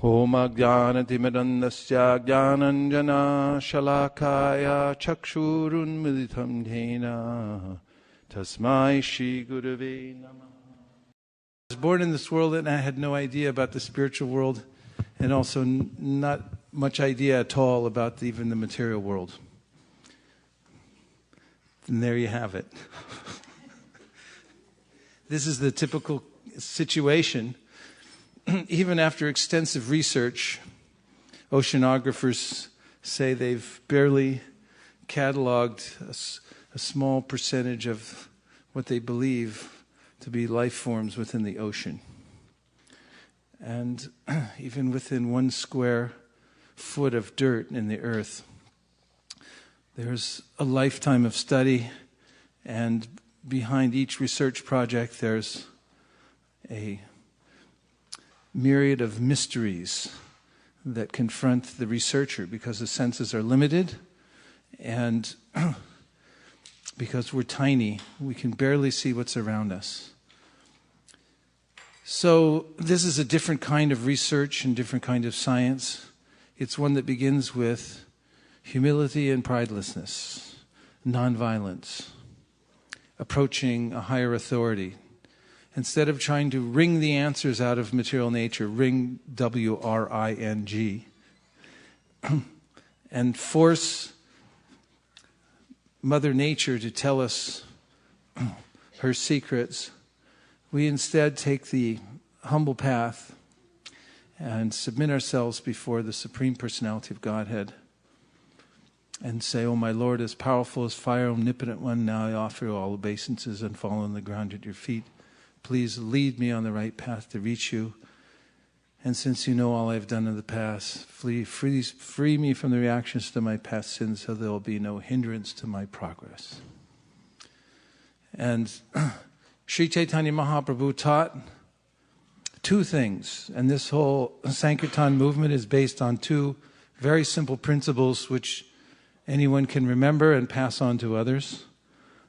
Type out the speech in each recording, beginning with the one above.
Om Ajnanatimidandasya Jnananjana Shalakaya Chakshurun Militam Dhena Tasmai Shri Gurave Namah. I was born in this world and I had no idea about the spiritual world, and also not much idea at all about even the material world. And there you have it. This is the typical situation. Even after extensive research, oceanographers say they've barely cataloged a small percentage of what they believe to be life forms within the ocean. And even within 1 square foot of dirt in the earth, there's a lifetime of study, and behind each research project there's a myriad of mysteries that confront the researcher, because the senses are limited and because we're tiny, we can barely see what's around us. So this is a different kind of research and different kind of science. It's one that begins with humility and pridelessness, nonviolence, approaching a higher authority. Instead of trying to wring the answers out of material nature, wring, W-R-I-N-G, and force Mother Nature to tell us her secrets, we instead take the humble path and submit ourselves before the Supreme Personality of Godhead and say, "Oh, my Lord, as powerful as fire, omnipotent one, now I offer you all obeisances and fall on the ground at your feet. Please lead me on the right path to reach you. And since you know all I've done in the past, free me from the reactions to my past sins, so there will be no hindrance to my progress." And Sri Chaitanya Mahaprabhu taught 2 things. And this whole Sankirtan movement is based on 2 very simple principles which anyone can remember and pass on to others.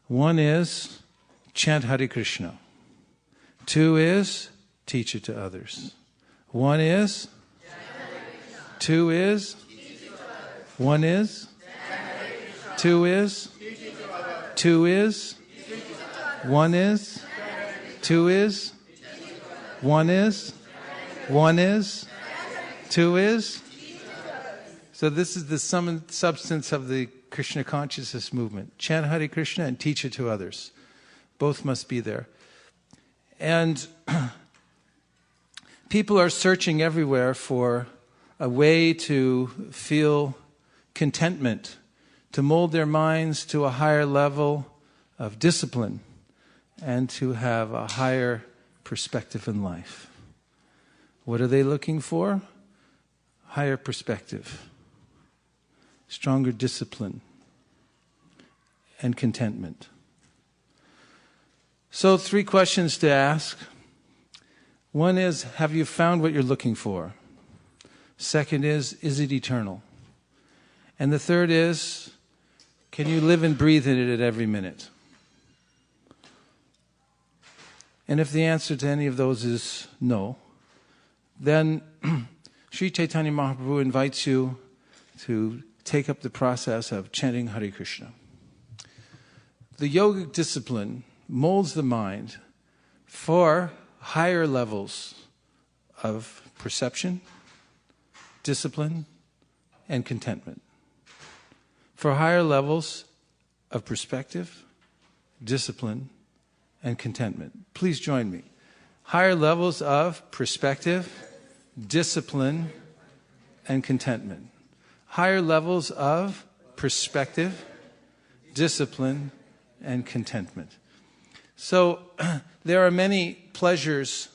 One is chant Hare Krishna. 2 is teach it to others. 1 is 2 is 1 is 2 is 2 is 1 is 2 is 1 is 1 is 2 is. So this is the sum and substance of the Krishna consciousness movement. Chant Hare Krishna and teach it to others. Both must be there. And people are searching everywhere for a way to feel contentment, to mold their minds to a higher level of discipline, and to have a higher perspective in life. What are they looking for? Higher perspective, stronger discipline, and contentment. So 3 questions to ask. One is, have you found what you're looking for? Second is it eternal? And the third is, can you live and breathe in it at every minute? And if the answer to any of those is no, then Sri Chaitanya Mahaprabhu invites you to take up the process of chanting Hare Krishna. The yogic discipline molds the mind for higher levels of perception, discipline, and contentment. For higher levels of perspective, discipline, and contentment. Please join me. Higher levels of perspective, discipline, and contentment. Higher levels of perspective, discipline, and contentment. So there are many pleasures,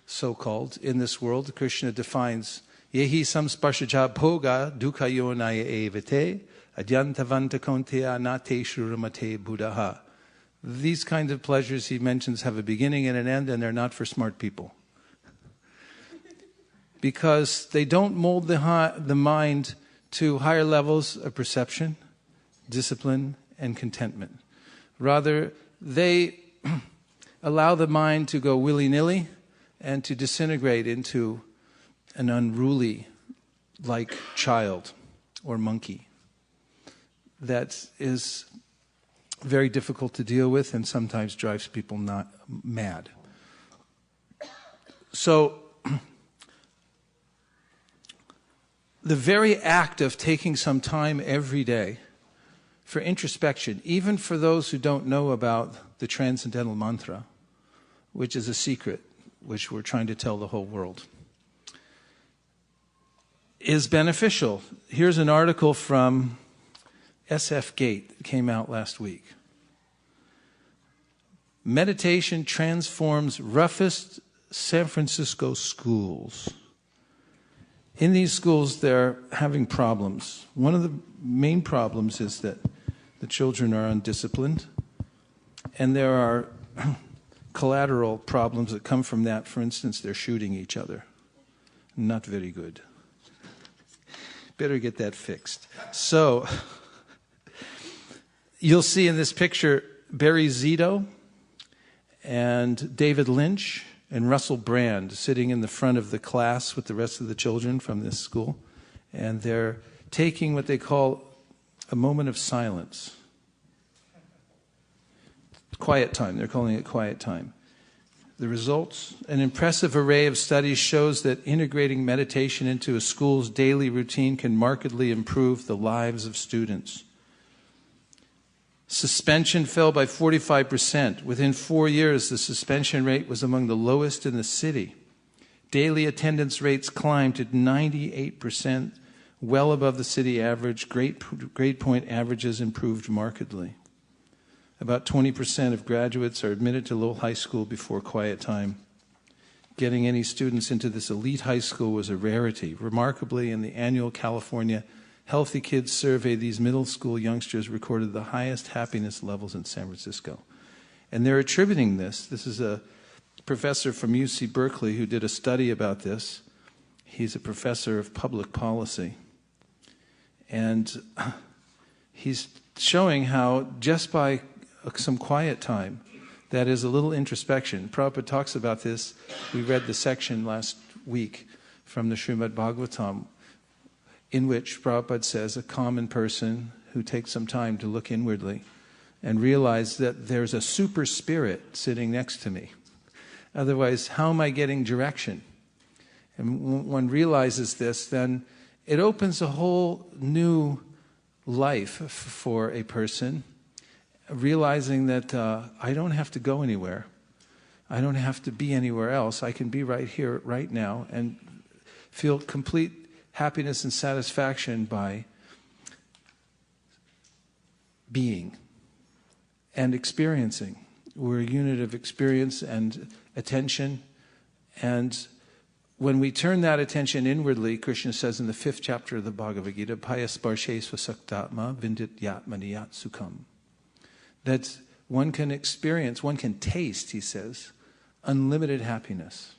so-called, in this world. Krishna defines, Yehi samsparshaja bhoga dukkha yonaya evate adyantavanta konteya nate shuramate buddhaha. These kinds of pleasures, he mentions, have a beginning and an end, and they're not for smart people. Because they don't mold the mind to higher levels of perception, discipline, and contentment. Rather, they allow the mind to go willy-nilly and to disintegrate into an unruly like child or monkey that is very difficult to deal with and sometimes drives people not mad. So the very act of taking some time every day for introspection, even for those who don't know about the transcendental mantra, which is a secret which we're trying to tell the whole world, is beneficial. Here's an article from SF Gate that came out last week. Meditation transforms roughest San Francisco schools. In these schools, they're having problems. One of the main problems is that the children are undisciplined, and there are collateral problems that come from that. For instance, they're shooting each other. Not very good. Better get that fixed. So, you'll see in this picture Barry Zito and David Lynch and Russell Brand sitting in the front of the class with the rest of the children from this school. And they're taking what they call a moment of silence. Quiet time. They're calling it quiet time. The results? An impressive array of studies shows that integrating meditation into a school's daily routine can markedly improve the lives of students. Suspension fell by 45%. Within 4 years, the suspension rate was among the lowest in the city. Daily attendance rates climbed to 98%, well above the city average. Grade point averages improved markedly. About 20% of graduates are admitted to Lowell High School before quiet time. Getting any students into this elite high school was a rarity. Remarkably, in the annual California Healthy Kids survey, these middle school youngsters recorded the highest happiness levels in San Francisco. And they're attributing this. This is a professor from UC Berkeley who did a study about this. He's a professor of public policy. And he's showing how just by some quiet time, that is a little introspection. Prabhupada talks about this. We read the section last week from the Srimad Bhagavatam, in which Prabhupada says a common person who takes some time to look inwardly and realize that there's a super spirit sitting next to me. Otherwise, how am I getting direction? And when one realizes this, then it opens a whole new life for a person, realizing that I don't have to go anywhere. I don't have to be anywhere else. I can be right here, right now, and feel complete happiness and satisfaction by being and experiencing. We're a unit of experience and attention. And when we turn that attention inwardly, Krishna says in the 5th chapter of the Bhagavad Gita, Payasparshe svasaktatma vindit yatmaniyat sukham. That one can experience, one can taste, he says, unlimited happiness.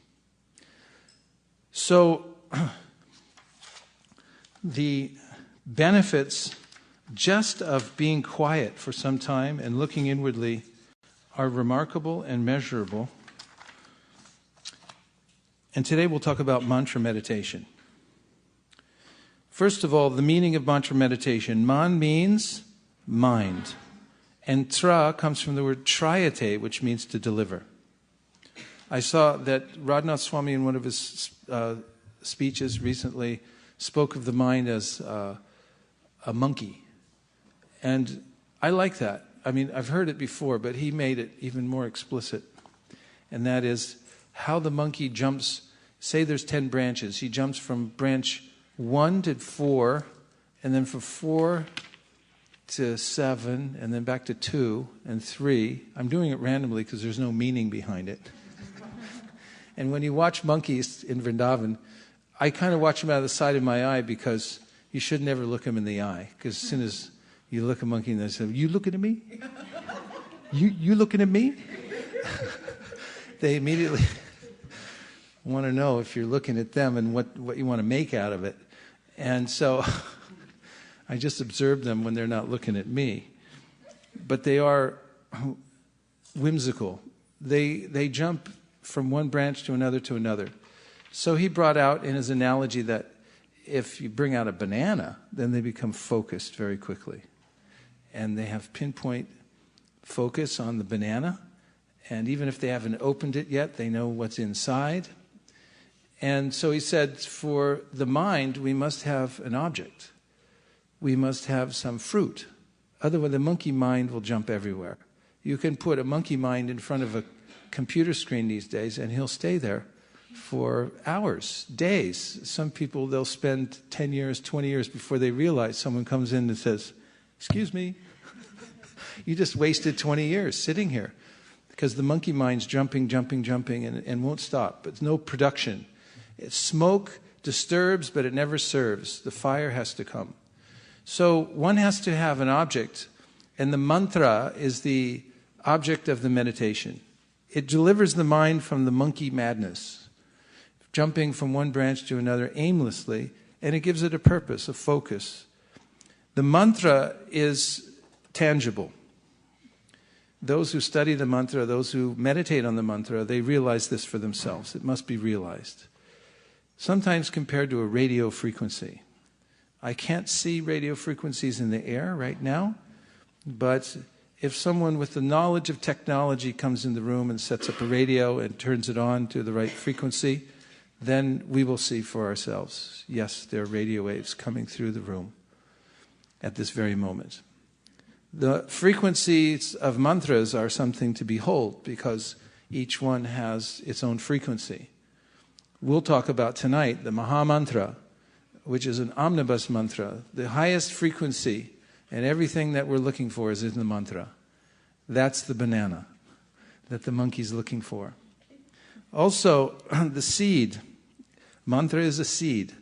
So, the benefits just of being quiet for some time and looking inwardly are remarkable and measurable. And today we'll talk about mantra meditation. First of all, the meaning of mantra meditation. Man means mind. And tra comes from the word trayate, which means to deliver. I saw that Radhanath Swami in one of his speeches recently spoke of the mind as a monkey. And I like that. I mean, I've heard it before, but he made it even more explicit. And that is how the monkey jumps. Say there's 10 branches. He jumps from branch 1 to 4, and then from 4 to 7, and then back to 2 and 3. I'm doing it randomly because there's no meaning behind it. And when you watch monkeys in Vrindavan, I kind of watch them out of the side of my eye because you should never look them in the eye. Because as soon as you look a monkey and they say, "You looking at me? You looking at me?" They immediately want to know if you're looking at them and what you want to make out of it. And so I just observe them when they're not looking at me. But they are whimsical. They jump from one branch to another to another. So he brought out in his analogy that if you bring out a banana, then they become focused very quickly. And they have pinpoint focus on the banana. And even if they haven't opened it yet, they know what's inside. And so he said, for the mind, we must have an object. We must have some fruit. Otherwise, the monkey mind will jump everywhere. You can put a monkey mind in front of a computer screen these days, and he'll stay there for hours, days. Some people, they'll spend 10 years, 20 years before they realize someone comes in and says, "Excuse me, you just wasted 20 years sitting here." Because the monkey mind's jumping, and won't stop. But no production. Smoke disturbs, but it never serves. The fire has to come. So one has to have an object, and the mantra is the object of the meditation. It delivers the mind from the monkey madness, jumping from one branch to another aimlessly, and it gives it a purpose, a focus. The mantra is tangible. Those who study the mantra, those who meditate on the mantra, they realize this for themselves. It must be realized. Sometimes compared to a radio frequency. I can't see radio frequencies in the air right now, but if someone with the knowledge of technology comes in the room and sets up a radio and turns it on to the right frequency, then we will see for ourselves, yes, there are radio waves coming through the room at this very moment. The frequencies of mantras are something to behold because each one has its own frequency. We'll talk about tonight the Maha Mantra, which is an omnibus mantra. The highest frequency and everything that we're looking for is in the mantra. That's the banana that the monkey's looking for. Also, the seed. Mantra is a seed.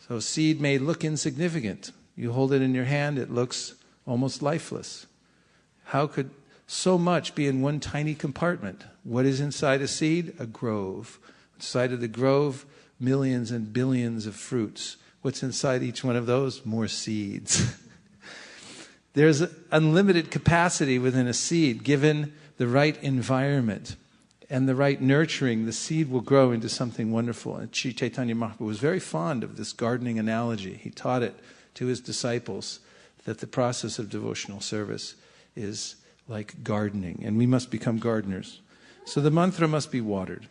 So seed may look insignificant. You hold it in your hand, it looks almost lifeless. How could so much be in one tiny compartment? What is inside a seed? A grove. Inside of the grove, millions and billions of fruits. What's inside each one of those? More seeds. There's unlimited capacity within a seed. Given the right environment and the right nurturing, the seed will grow into something wonderful. And Sri Chaitanya Mahaprabhu was very fond of this gardening analogy. He taught it to his disciples that the process of devotional service is like gardening, and we must become gardeners. So the mantra must be watered.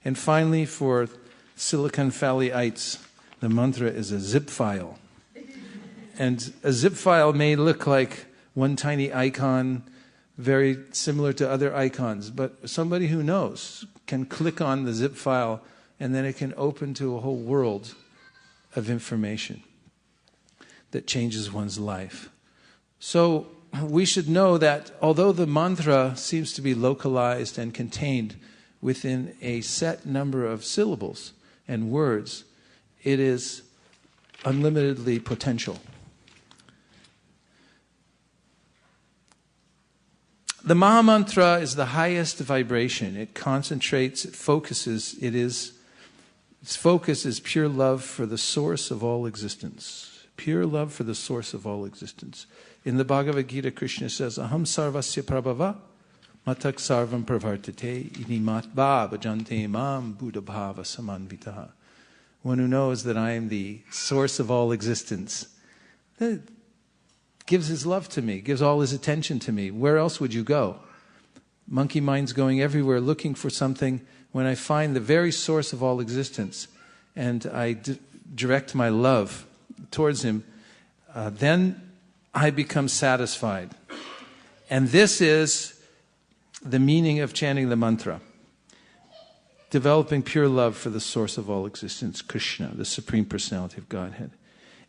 And finally, for Silicon Valleyites, the mantra is a zip file. And a zip file may look like one tiny icon, very similar to other icons, but somebody who knows can click on the zip file, and then it can open to a whole world of information that changes one's life. So we should know that although the mantra seems to be localized and contained within a set number of syllables and words, it is unlimitedly potential. The Maha Mantra is the highest vibration. It concentrates, it focuses, its focus is pure love for the source of all existence. Pure love for the source of all existence. In the Bhagavad Gita, Krishna says, Aham sarvasya prabhava, matak sarvam pravartate, inimatva bhajante mam buddha bhava samanvitaha. One who knows that I am the source of all existence, that gives his love to me, gives all his attention to me. Where else would you go? Monkey mind's going everywhere looking for something. When I find the very source of all existence and I direct my love towards him, then I become satisfied. And this is the meaning of chanting the mantra. Developing pure love for the source of all existence, Krishna, the Supreme Personality of Godhead.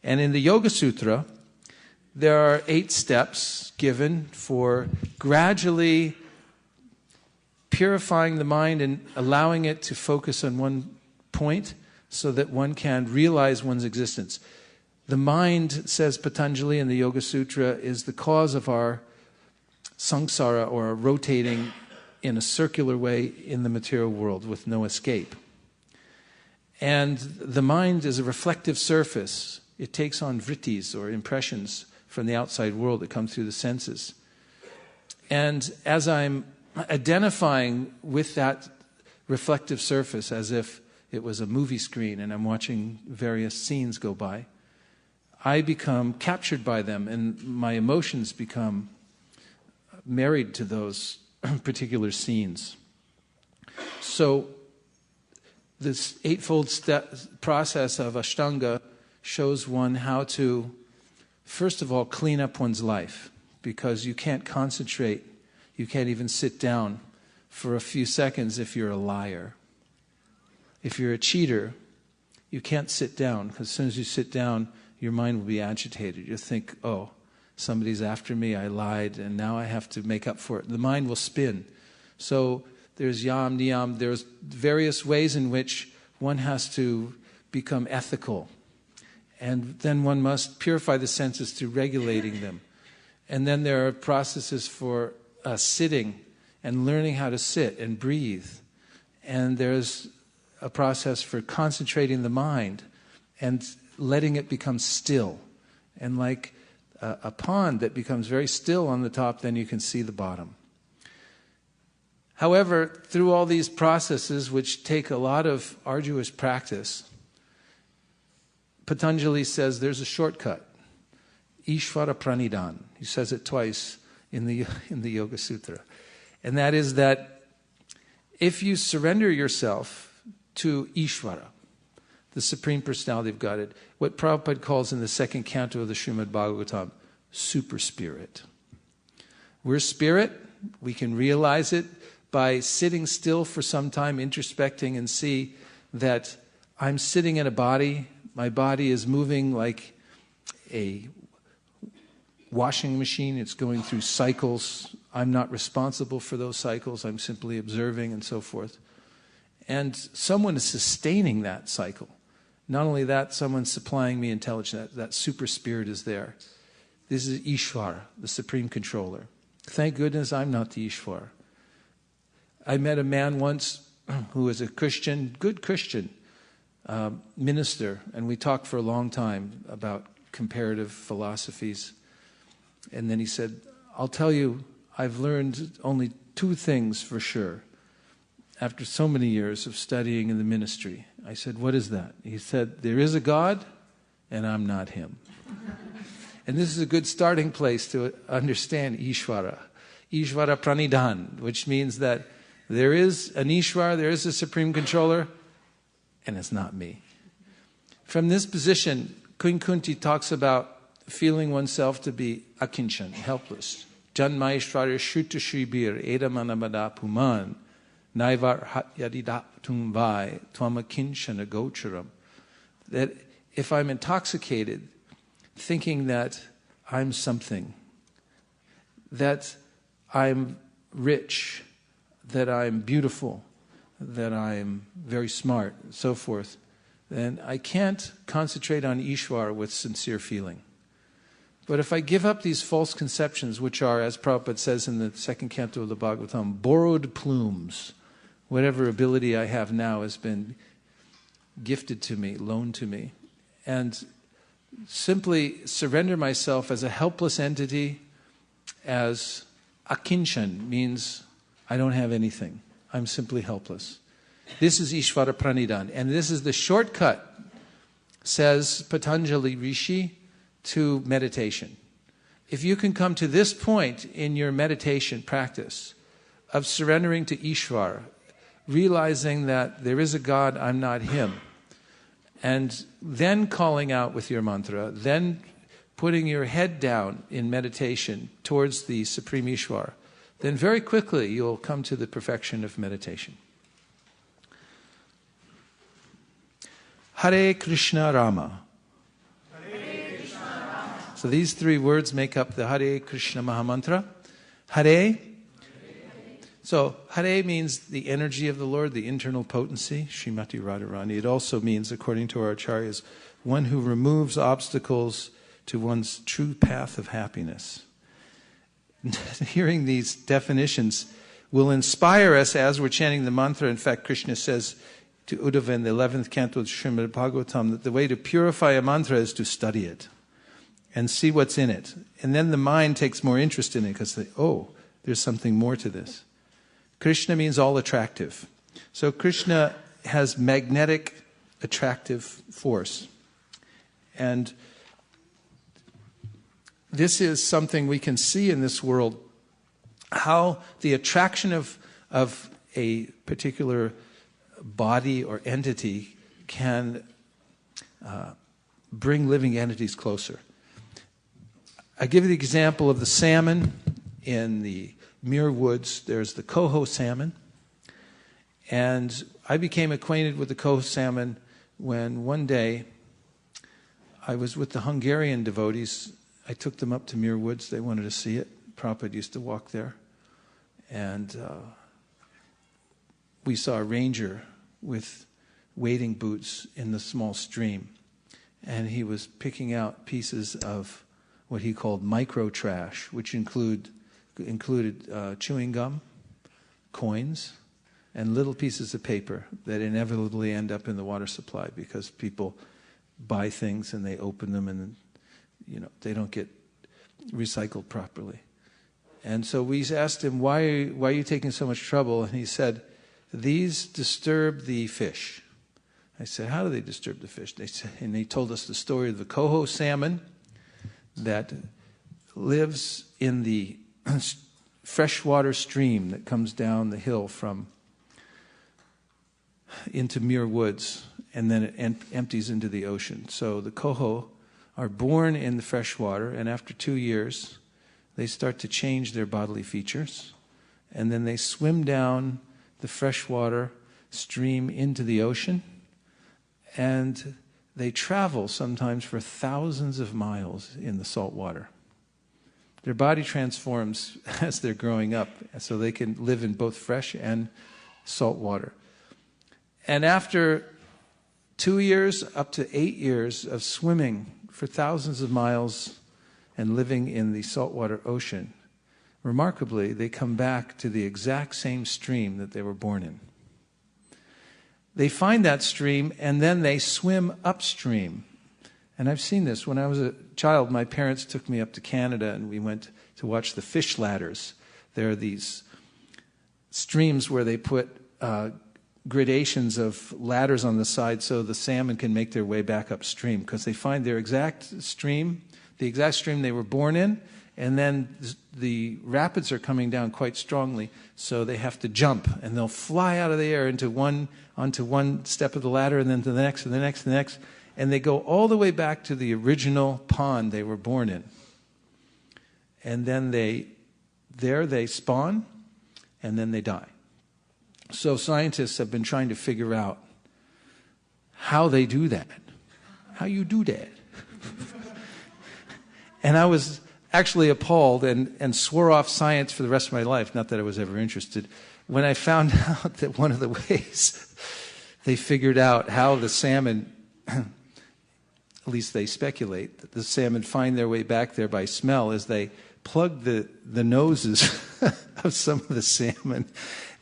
And in the Yoga Sutra, there are 8 steps given for gradually purifying the mind and allowing it to focus on one point so that one can realize one's existence. The mind, says Patanjali in the Yoga Sutra, is the cause of our samsara, or rotating in a circular way in the material world with no escape. And the mind is a reflective surface. It takes on vrittis, or impressions, from the outside world that come through the senses. And as I'm identifying with that reflective surface, as if it was a movie screen and I'm watching various scenes go by, I become captured by them and my emotions become married to those particular scenes. So this eightfold process of Ashtanga shows one how to, first of all, clean up one's life, because you can't concentrate, you can't even sit down for a few seconds if you're a liar. If you're a cheater, you can't sit down, because as soon as you sit down, your mind will be agitated. You'll think, oh, somebody's after me, I lied, and now I have to make up for it. The mind will spin. So there's yam, niyam, there's various ways in which one has to become ethical. And then one must purify the senses through regulating them. And then there are processes for sitting and learning how to sit and breathe. And there's a process for concentrating the mind and letting it become still. And like a pond that becomes very still on the top, then you can see the bottom. However, through all these processes, which take a lot of arduous practice, Patanjali says there's a shortcut. Ishvara Pranidhan. He says it twice in the Yoga Sutra. And that is that if you surrender yourself to Ishvara, the Supreme Personality of Godhead, what Prabhupada calls in the second canto of the Srimad Bhagavatam, super spirit. We're spirit. We can realize it by sitting still for some time, introspecting, and see that I'm sitting in a body. My body is moving like a washing machine. It's going through cycles. I'm not responsible for those cycles. I'm simply observing and so forth. And someone is sustaining that cycle. Not only that, someone's supplying me intelligence. That super spirit is there. This is Ishvara, the supreme controller. Thank goodness I'm not the Ishvara. I met a man once who was a Christian, good Christian minister, and we talked for a long time about comparative philosophies. And then he said, I'll tell you, I've learned only two things for sure after so many years of studying in the ministry. I said, what is that? He said, there is a God, and I'm not him. And this is a good starting place to understand Ishvara. Ishvara Pranidhan, which means that there is an Ishvara, there is a supreme controller, and it's not me. From this position, Kunti talks about feeling oneself to be akinchan, helpless. Janmaishvarya Shuta Shribir Edamanamada Puman Naivar Yadidatum Vai Twamakinchana Gocharam. That if I'm intoxicated, thinking that I'm something, that I'm rich, that I'm beautiful, that I'm very smart, and so forth, then I can't concentrate on Ishvara with sincere feeling. But if I give up these false conceptions, which are, as Prabhupada says in the second canto of the Bhagavatam, borrowed plumes, whatever ability I have now has been gifted to me, loaned to me, and simply surrender myself as a helpless entity, as akinchan means I don't have anything. I'm simply helpless. This is Ishvara Pranidhan. And this is the shortcut, says Patanjali Rishi, to meditation. If you can come to this point in your meditation practice of surrendering to Ishvara, realizing that there is a God, I'm not him, and then calling out with your mantra, then putting your head down in meditation towards the Supreme Ishvara, then very quickly you'll come to the perfection of meditation. Hare Krishna Rama. Hare Krishna Rama. So these three words make up the Hare Krishna Mahamantra. Hare. So Hare means the energy of the Lord, the internal potency, Srimati Radharani. It also means, according to our acharyas, one who removes obstacles to one's true path of happiness. Hearing these definitions will inspire us as we're chanting the mantra. In fact, Krishna says to Uddhava in the 11th canto of Srimad Bhagavatam that the way to purify a mantra is to study it and see what's in it. And then the mind takes more interest in it because there's something more to this. Krishna means all attractive. So Krishna has magnetic attractive force. And this is something we can see in this world, how the attraction of a particular body or entity can bring living entities closer. I give you the example of the salmon in the Muir Woods. There's the coho salmon. And I became acquainted with the coho salmon when one day I was with the Hungarian devotees. I took them up to Muir Woods. They wanted to see it. Prabhupada used to walk there. And we saw a ranger with wading boots in the small stream. And he was picking out pieces of what he called micro trash, which included chewing gum, coins, and little pieces of paper that inevitably end up in the water supply because people buy things and they open them and they don't get recycled properly. And so we asked him, why are you taking so much trouble? And he said, these disturb the fish. I said, how do they disturb the fish? And he told us the story of the coho salmon that lives in the freshwater stream that comes down the hill into Muir Woods, and then it empties into the ocean. So the coho are born in the freshwater, and after 2 years, they start to change their bodily features, and then they swim down the freshwater stream into the ocean, and they travel sometimes for thousands of miles in the salt water. Their body transforms as they're growing up, so they can live in both fresh and salt water. And after 2 years, up to 8 years of swimming for thousands of miles and living in the saltwater ocean, remarkably, they come back to the exact same stream that they were born in. They find that stream and then they swim upstream. And I've seen this. When I was a child, my parents took me up to Canada and we went to watch the fish ladders. There are these streams where they put gradations of ladders on the side so the salmon can make their way back upstream, because they find their exact stream, the exact stream they were born in, and then the rapids are coming down quite strongly, so they have to jump, and they'll fly out of the air onto one step of the ladder, and then to the next, and the next, and the next, and they go all the way back to the original pond they were born in. And then they spawn, and then they die. So scientists have been trying to figure out how they do that. How you do that. And I was actually appalled and swore off science for the rest of my life, not that I was ever interested, when I found out that one of the ways they figured out how the salmon, at least they speculate, that the salmon find their way back there by smell, is they plug the noses of some of the salmon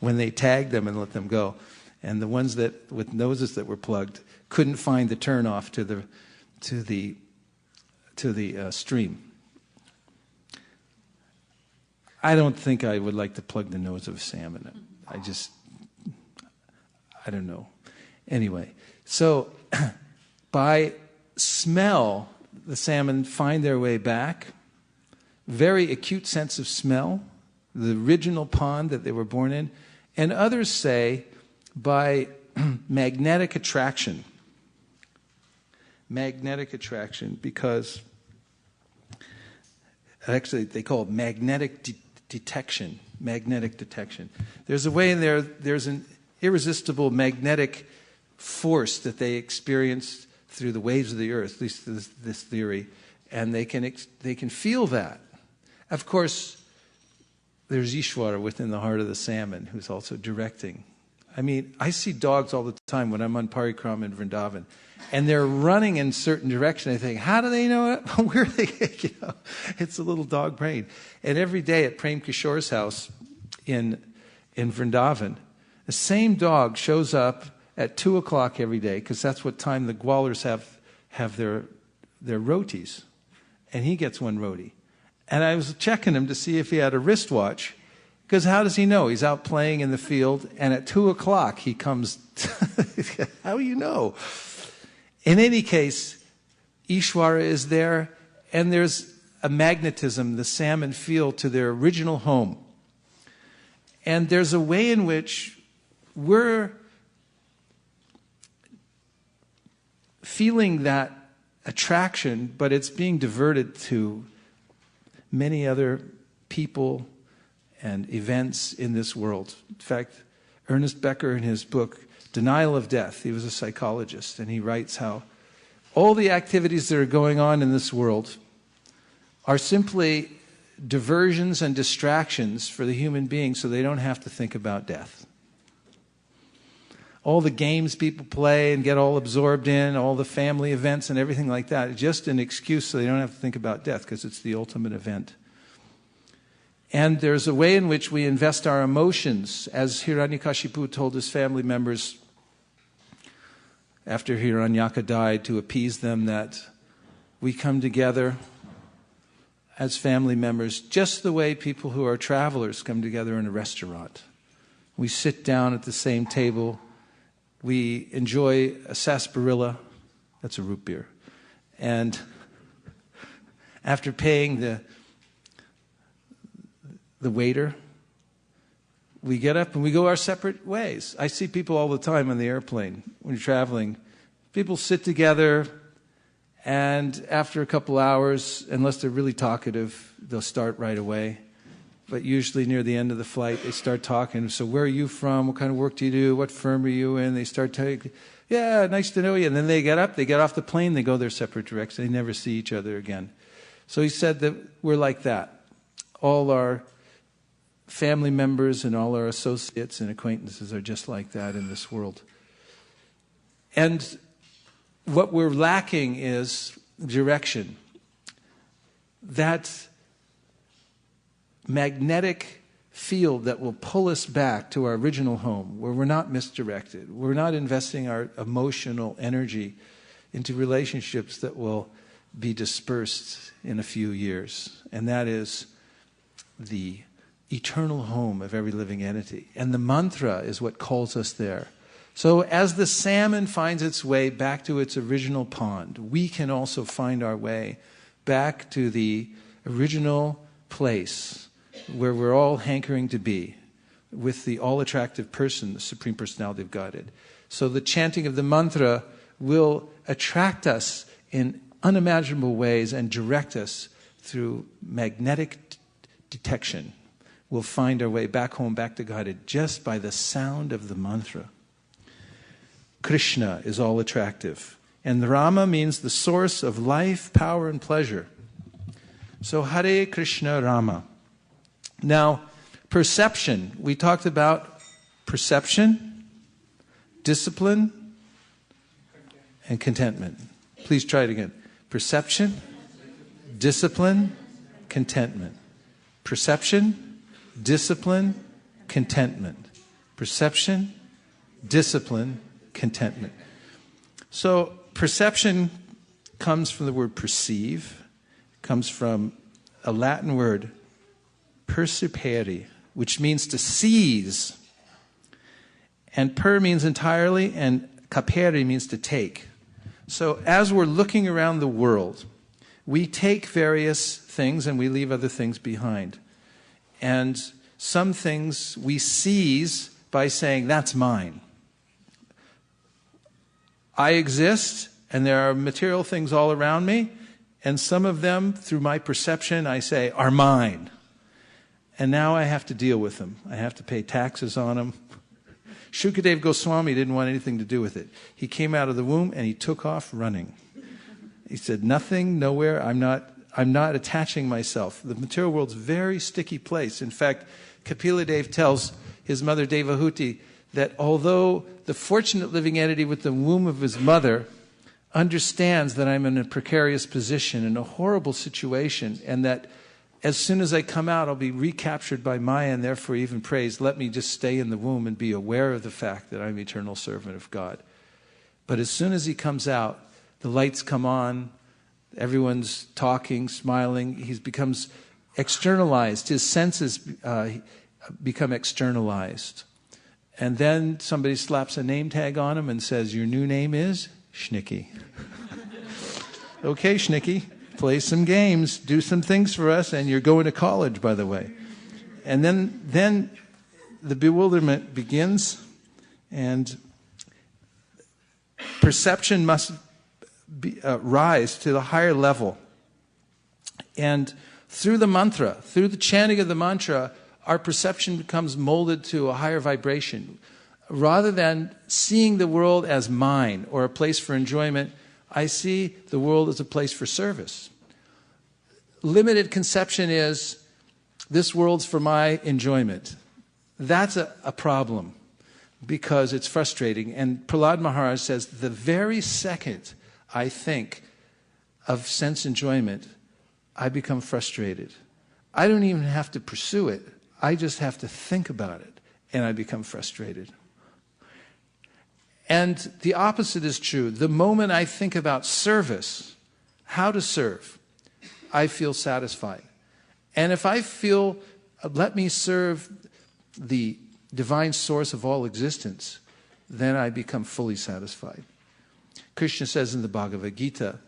when they tagged them and let them go. And the ones that with noses that were plugged couldn't find the turnoff to the stream. I don't think I would like to plug the nose of a salmon. I don't know. Anyway, so by smell, the salmon find their way back. Very acute sense of smell, the original pond that they were born in. And others say by magnetic attraction. Magnetic attraction, because actually they call it magnetic detection. Magnetic detection. There's a way in there's an irresistible magnetic force that they experience through the waves of the earth, at least this theory, and they can feel that. Of course, there's Ishvara within the heart of the salmon who's also directing. I mean, I see dogs all the time when I'm on Parikrama in Vrindavan, and they're running in a certain direction. I think, how do they know it? Where are they? It's a little dog brain. And every day at Prem Kishore's house in Vrindavan, the same dog shows up at 2 o'clock every day, because that's what time the Gwalers have their rotis. And he gets one roti. And I was checking him to see if he had a wristwatch, Because how does he know? He's out playing in the field, and at 2 o'clock he comes. How do you know? In any case, Ishvara is there, and there's a magnetism the salmon feel to their original home. And there's a way in which we're feeling that attraction, but it's being diverted to many other people and events in this world. In fact, Ernest Becker, in his book, Denial of Death, he was a psychologist, and he writes how all the activities that are going on in this world are simply diversions and distractions for the human being so they don't have to think about death. All the games people play and get all absorbed in, all the family events and everything like that, is just an excuse so they don't have to think about death because it's the ultimate event. And there's a way in which we invest our emotions, as Hiranyakashipu told his family members after Hiranyaka died, to appease them, that we come together as family members just the way people who are travelers come together in a restaurant. We sit down at the same table. We enjoy a sarsaparilla, that's a root beer. And after paying the waiter, we get up and we go our separate ways. I see people all the time on the airplane when you're traveling. People sit together, and after a couple hours, unless they're really talkative, they'll start right away. But usually near the end of the flight, they start talking. So where are you from? What kind of work do you do? What firm are you in? They start telling, yeah, nice to know you. And then they get up, they get off the plane, they go their separate directions. They never see each other again. So he said that we're like that. All our family members and all our associates and acquaintances are just like that in this world. And what we're lacking is direction. That magnetic field that will pull us back to our original home, where we're not misdirected. We're not investing our emotional energy into relationships that will be dispersed in a few years. And that is the eternal home of every living entity. And the mantra is what calls us there. So as the salmon finds its way back to its original pond, we can also find our way back to the original place where we're all hankering to be, with the all-attractive person, the Supreme Personality of Godhead. So the chanting of the mantra will attract us in unimaginable ways and direct us through magnetic detection. We'll find our way back home, back to Godhead, just by the sound of the mantra. Krishna is all attractive. And Rama means the source of life, power, and pleasure. So Hare Krishna Rama. Now, perception. We talked about perception, discipline, and contentment. Please try it again. Perception, discipline, contentment. Perception, discipline, contentment. Perception, discipline, contentment. So perception comes from the word perceive, comes from a Latin word, percipere, which means to seize. And per means entirely, and capere means to take. So as we're looking around the world, we take various things and we leave other things behind. And some things we seize by saying, that's mine. I exist, and there are material things all around me, and some of them, through my perception, I say, are mine. And now I have to deal with them. I have to pay taxes on them. Shukadev Goswami didn't want anything to do with it. He came out of the womb and he took off running. He said, nothing, nowhere, I'm not attaching myself. The material world's a very sticky place. In fact, Kapila Dev tells his mother Devahuti that although the fortunate living entity with the womb of his mother understands that I'm in a precarious position, in a horrible situation, and that as soon as I come out, I'll be recaptured by Maya and therefore even praised, let me just stay in the womb and be aware of the fact that I'm eternal servant of God. But as soon as he comes out, the lights come on, everyone's talking, smiling, he becomes externalized. His senses become externalized. And then somebody slaps a name tag on them and says, your new name is Schnicky. Okay, Schnicky, play some games, do some things for us, and you're going to college, by the way. And then the bewilderment begins, and perception must rise to the higher level. And through the mantra, through the chanting of the mantra, our perception becomes molded to a higher vibration. Rather than seeing the world as mine or a place for enjoyment, I see the world as a place for service. Limited conception is, this world's for my enjoyment. That's a problem, because it's frustrating. And Prahlad Maharaj says, the very second I think of sense enjoyment, I become frustrated. I don't even have to pursue it. I just have to think about it, and I become frustrated. And the opposite is true. The moment I think about service, how to serve, I feel satisfied. And if I feel, let me serve the divine source of all existence, then I become fully satisfied. Krishna says in the Bhagavad Gita,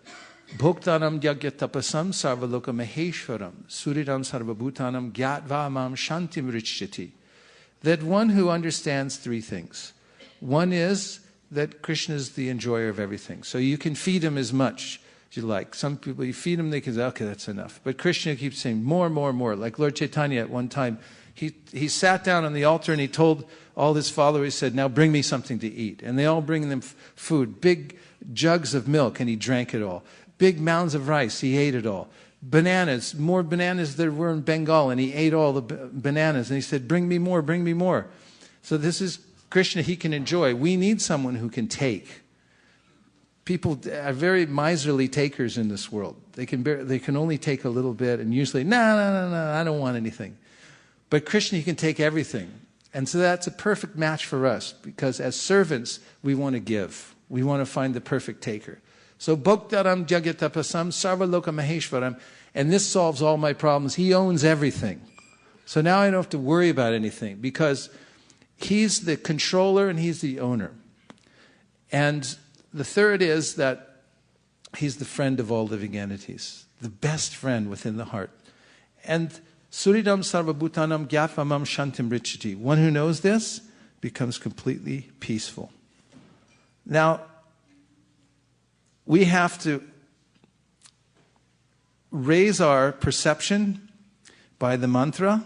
Bhoktanam yagyatapasam sarvaloka maheshwaram suridam sarvabhutanam gyatva mam shantim richyati. That one who understands three things. One is that Krishna is the enjoyer of everything. So you can feed him as much as you like. Some people, you feed him, they can say, okay, that's enough. But Krishna keeps saying more, more, more. Like Lord Chaitanya at one time, he sat down on the altar and he told all his followers, he said, now bring me something to eat. And they all bring them food, big jugs of milk, and he drank it all. Big mounds of rice, he ate it all. Bananas, more bananas there were in Bengal, and he ate all the bananas. And he said, bring me more, bring me more. So this is Krishna, he can enjoy. We need someone who can take. People are very miserly takers in this world. They can only take a little bit, and usually, no, I don't want anything. But Krishna, he can take everything. And so that's a perfect match for us, because as servants, we want to give. We want to find the perfect taker. So, Bhoktaram Jagatapasam Sarvaloka Maheshwaram, and this solves all my problems. He owns everything. So now I don't have to worry about anything, because he's the controller and he's the owner. And the third is that he's the friend of all living entities, the best friend within the heart. And Suridam Sarvabhutanam Gyatvam Shantim Richati. One who knows this becomes completely peaceful. Now, we have to raise our perception by the mantra.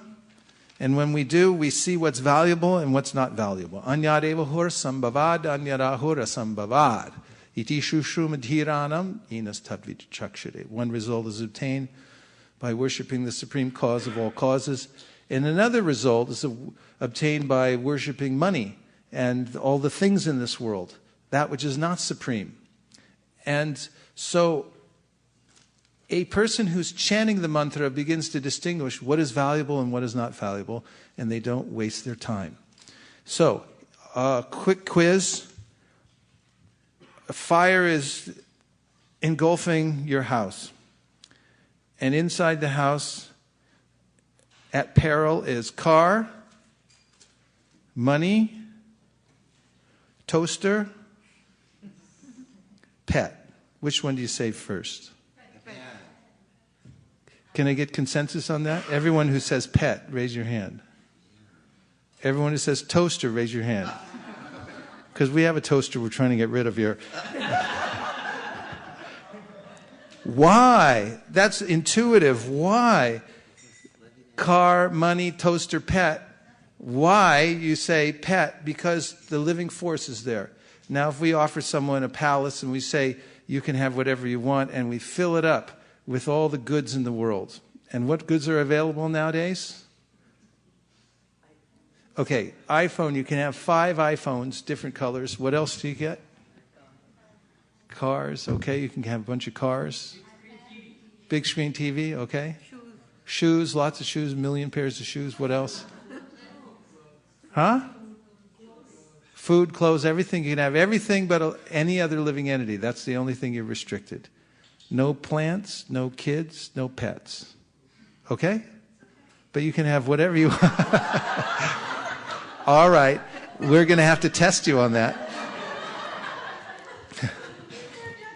And when we do, we see what's valuable and what's not valuable. Anyadeva hur sambhavad, anyadahura sambhavad. Iti shushumadhiranam inas tadvit chakshare. One result is obtained by worshiping the supreme cause of all causes. And another result is obtained by worshiping money and all the things in this world, that which is not supreme. And so a person who's chanting the mantra begins to distinguish what is valuable and what is not valuable, and they don't waste their time. So, a quick quiz. A fire is engulfing your house. And inside the house, at peril, is car, money, toaster, pet. Which one do you save first? Can I get consensus on that? Everyone who says pet, raise your hand. Everyone who says toaster, raise your hand. Because we have a toaster we're trying to get rid of here. Why? That's intuitive. Why? Car, money, toaster, pet. Why you say pet? Because the living force is there. Now, if we offer someone a palace and we say, you can have whatever you want, and we fill it up with all the goods in the world. And what goods are available nowadays? Okay, iPhone, you can have 5 iPhones, different colors. What else do you get? Cars, okay, you can have a bunch of cars. Big screen TV, okay. Shoes, lots of shoes, 1 million pairs of shoes. What else? Huh? Food, clothes, everything. You can have everything but any other living entity. That's the only thing you're restricted. No plants, no kids, no pets. Okay? but you can have whatever you want. All right. We're going to have to test you on that.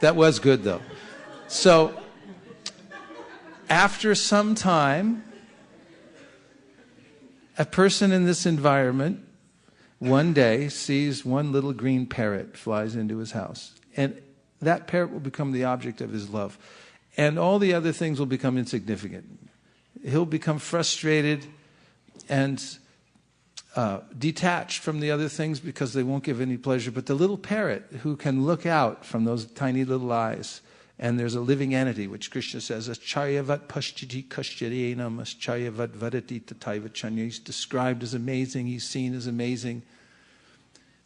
That was good, though. So, after some time, a person in this environment one day sees one little green parrot flies into his house. And that parrot will become the object of his love. And all the other things will become insignificant. He'll become frustrated and detached from the other things because they won't give any pleasure. But the little parrot who can look out from those tiny little eyes, and there's a living entity, which Krishna says, Acharyavat pashtiti kashyarenam, Acharyavat vadati tataiva. He's described as amazing, he's seen as amazing.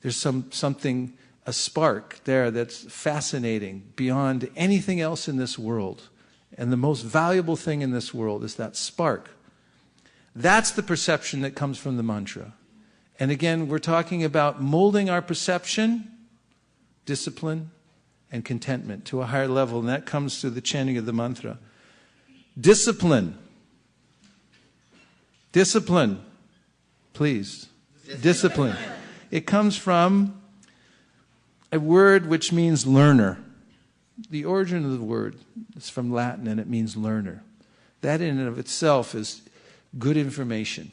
There's something, a spark there that's fascinating beyond anything else in this world. And the most valuable thing in this world is that spark. That's the perception that comes from the mantra. And again, we're talking about molding our perception, discipline, and contentment to a higher level. And that comes through the chanting of the mantra. Discipline. Discipline. Please. Discipline. It comes from a word which means learner. The origin of the word is from Latin and it means learner. That in and of itself is good information.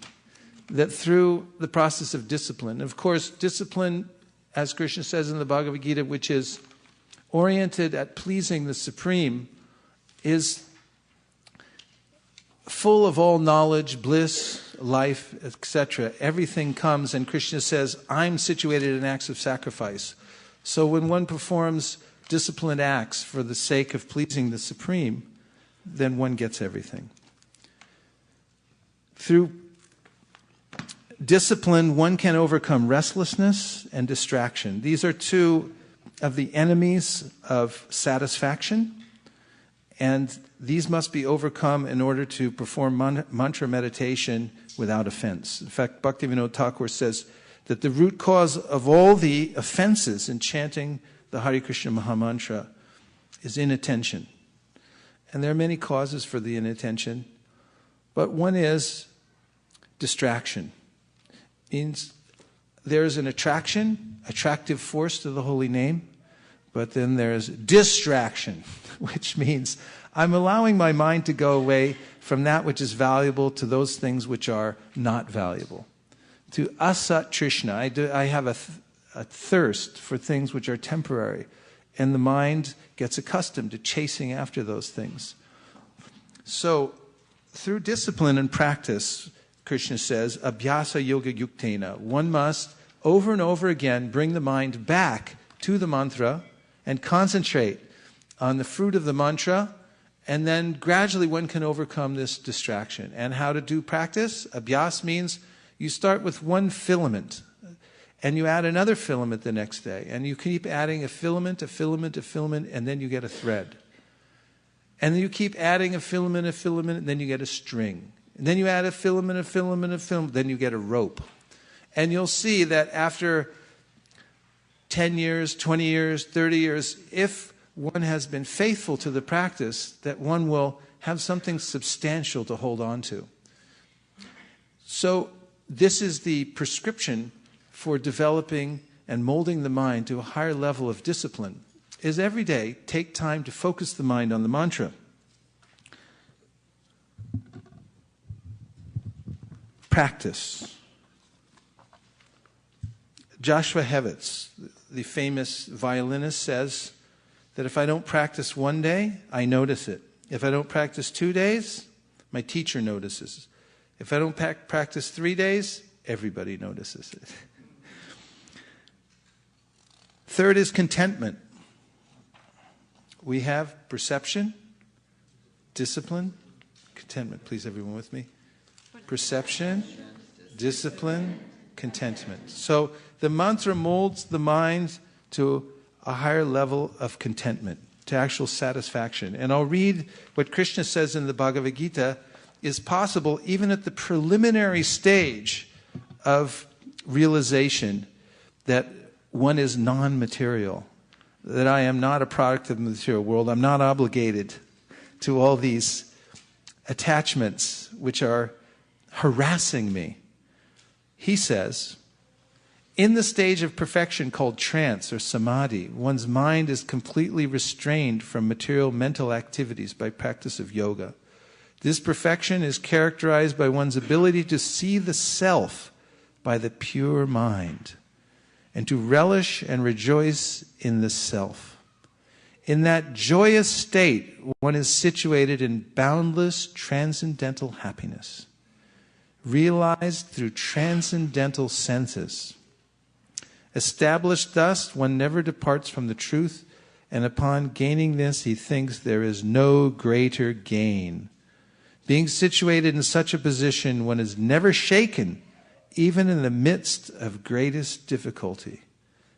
That through the process of discipline, of course, discipline, as Krishna says in the Bhagavad Gita, which is oriented at pleasing the Supreme, is full of all knowledge, bliss, life, etc. Everything comes, and Krishna says, I'm situated in acts of sacrifice. So when one performs disciplined acts for the sake of pleasing the Supreme, then one gets everything. Through discipline, one can overcome restlessness and distraction. These are two of the enemies of satisfaction, and these must be overcome in order to perform mantra meditation without offense. In fact, Bhaktivinoda Thakur says that the root cause of all the offenses in chanting the Hare Krishna Mahamantra is inattention. And there are many causes for the inattention, but one is distraction. Means there's an attractive force to the holy name, but then there's distraction, which means I'm allowing my mind to go away from that which is valuable to those things which are not valuable. To asat trishna, I have a thirst for things which are temporary, and the mind gets accustomed to chasing after those things. So, through discipline and practice, Krishna says, abhyasa yoga yuktena, one must over and over again bring the mind back to the mantra and concentrate on the fruit of the mantra, and then gradually one can overcome this distraction. And how to do practice? Abhyas means you start with one filament, and you add another filament the next day, and you keep adding a filament, and then you get a thread. And then you keep adding a filament, and then you get a string. And then you add a filament, then you get a rope. And you'll see that after 10 years, 20 years, 30 years, if one has been faithful to the practice, that one will have something substantial to hold on to. So this is the prescription for developing and molding the mind to a higher level of discipline, is every day take time to focus the mind on the mantra. Practice. Joshua Hevitz, the famous violinist, says that if I don't practice one day, I notice it. If I don't practice 2 days, my teacher notices. If I don't practice 3 days, everybody notices it. Third is contentment. We have perception, discipline, contentment. Please, everyone with me. Perception, discipline, contentment. So the mantra molds the mind to a higher level of contentment, to actual satisfaction. And I'll read what Krishna says in the Bhagavad Gita is possible even at the preliminary stage of realization that one is non-material, that I am not a product of the material world. I'm not obligated to all these attachments which are harassing me. He says, in the stage of perfection called trance or samadhi, one's mind is completely restrained from material mental activities by practice of yoga. This perfection is characterized by one's ability to see the self by the pure mind and to relish and rejoice in the self. In that joyous state, one is situated in boundless transcendental happiness, realized through transcendental senses. Established thus, one never departs from the truth, and upon gaining this, he thinks there is no greater gain. Being situated in such a position, one is never shaken, even in the midst of greatest difficulty.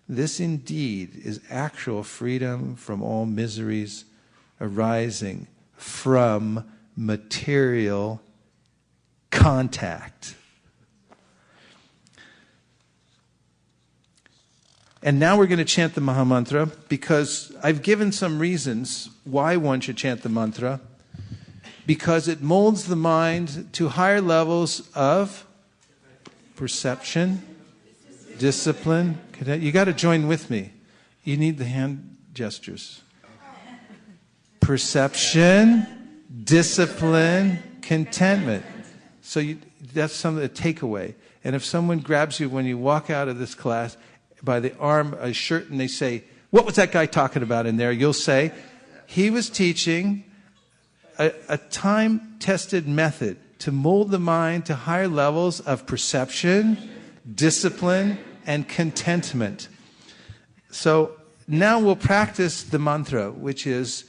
This indeed is actual freedom from all miseries arising from material contact. And now we're going to chant the Mahamantra, because I've given some reasons why one should chant the mantra. Because it molds the mind to higher levels of perception, discipline. You got to join with me. You need the hand gestures. Perception, discipline, contentment. So that's some of the takeaway. And if someone grabs you when you walk out of this class by the arm, a shirt, and they say, "What was that guy talking about in there?" You'll say, he was teaching a time-tested method to mold the mind to higher levels of perception, discipline, and contentment. So now we'll practice the mantra, which is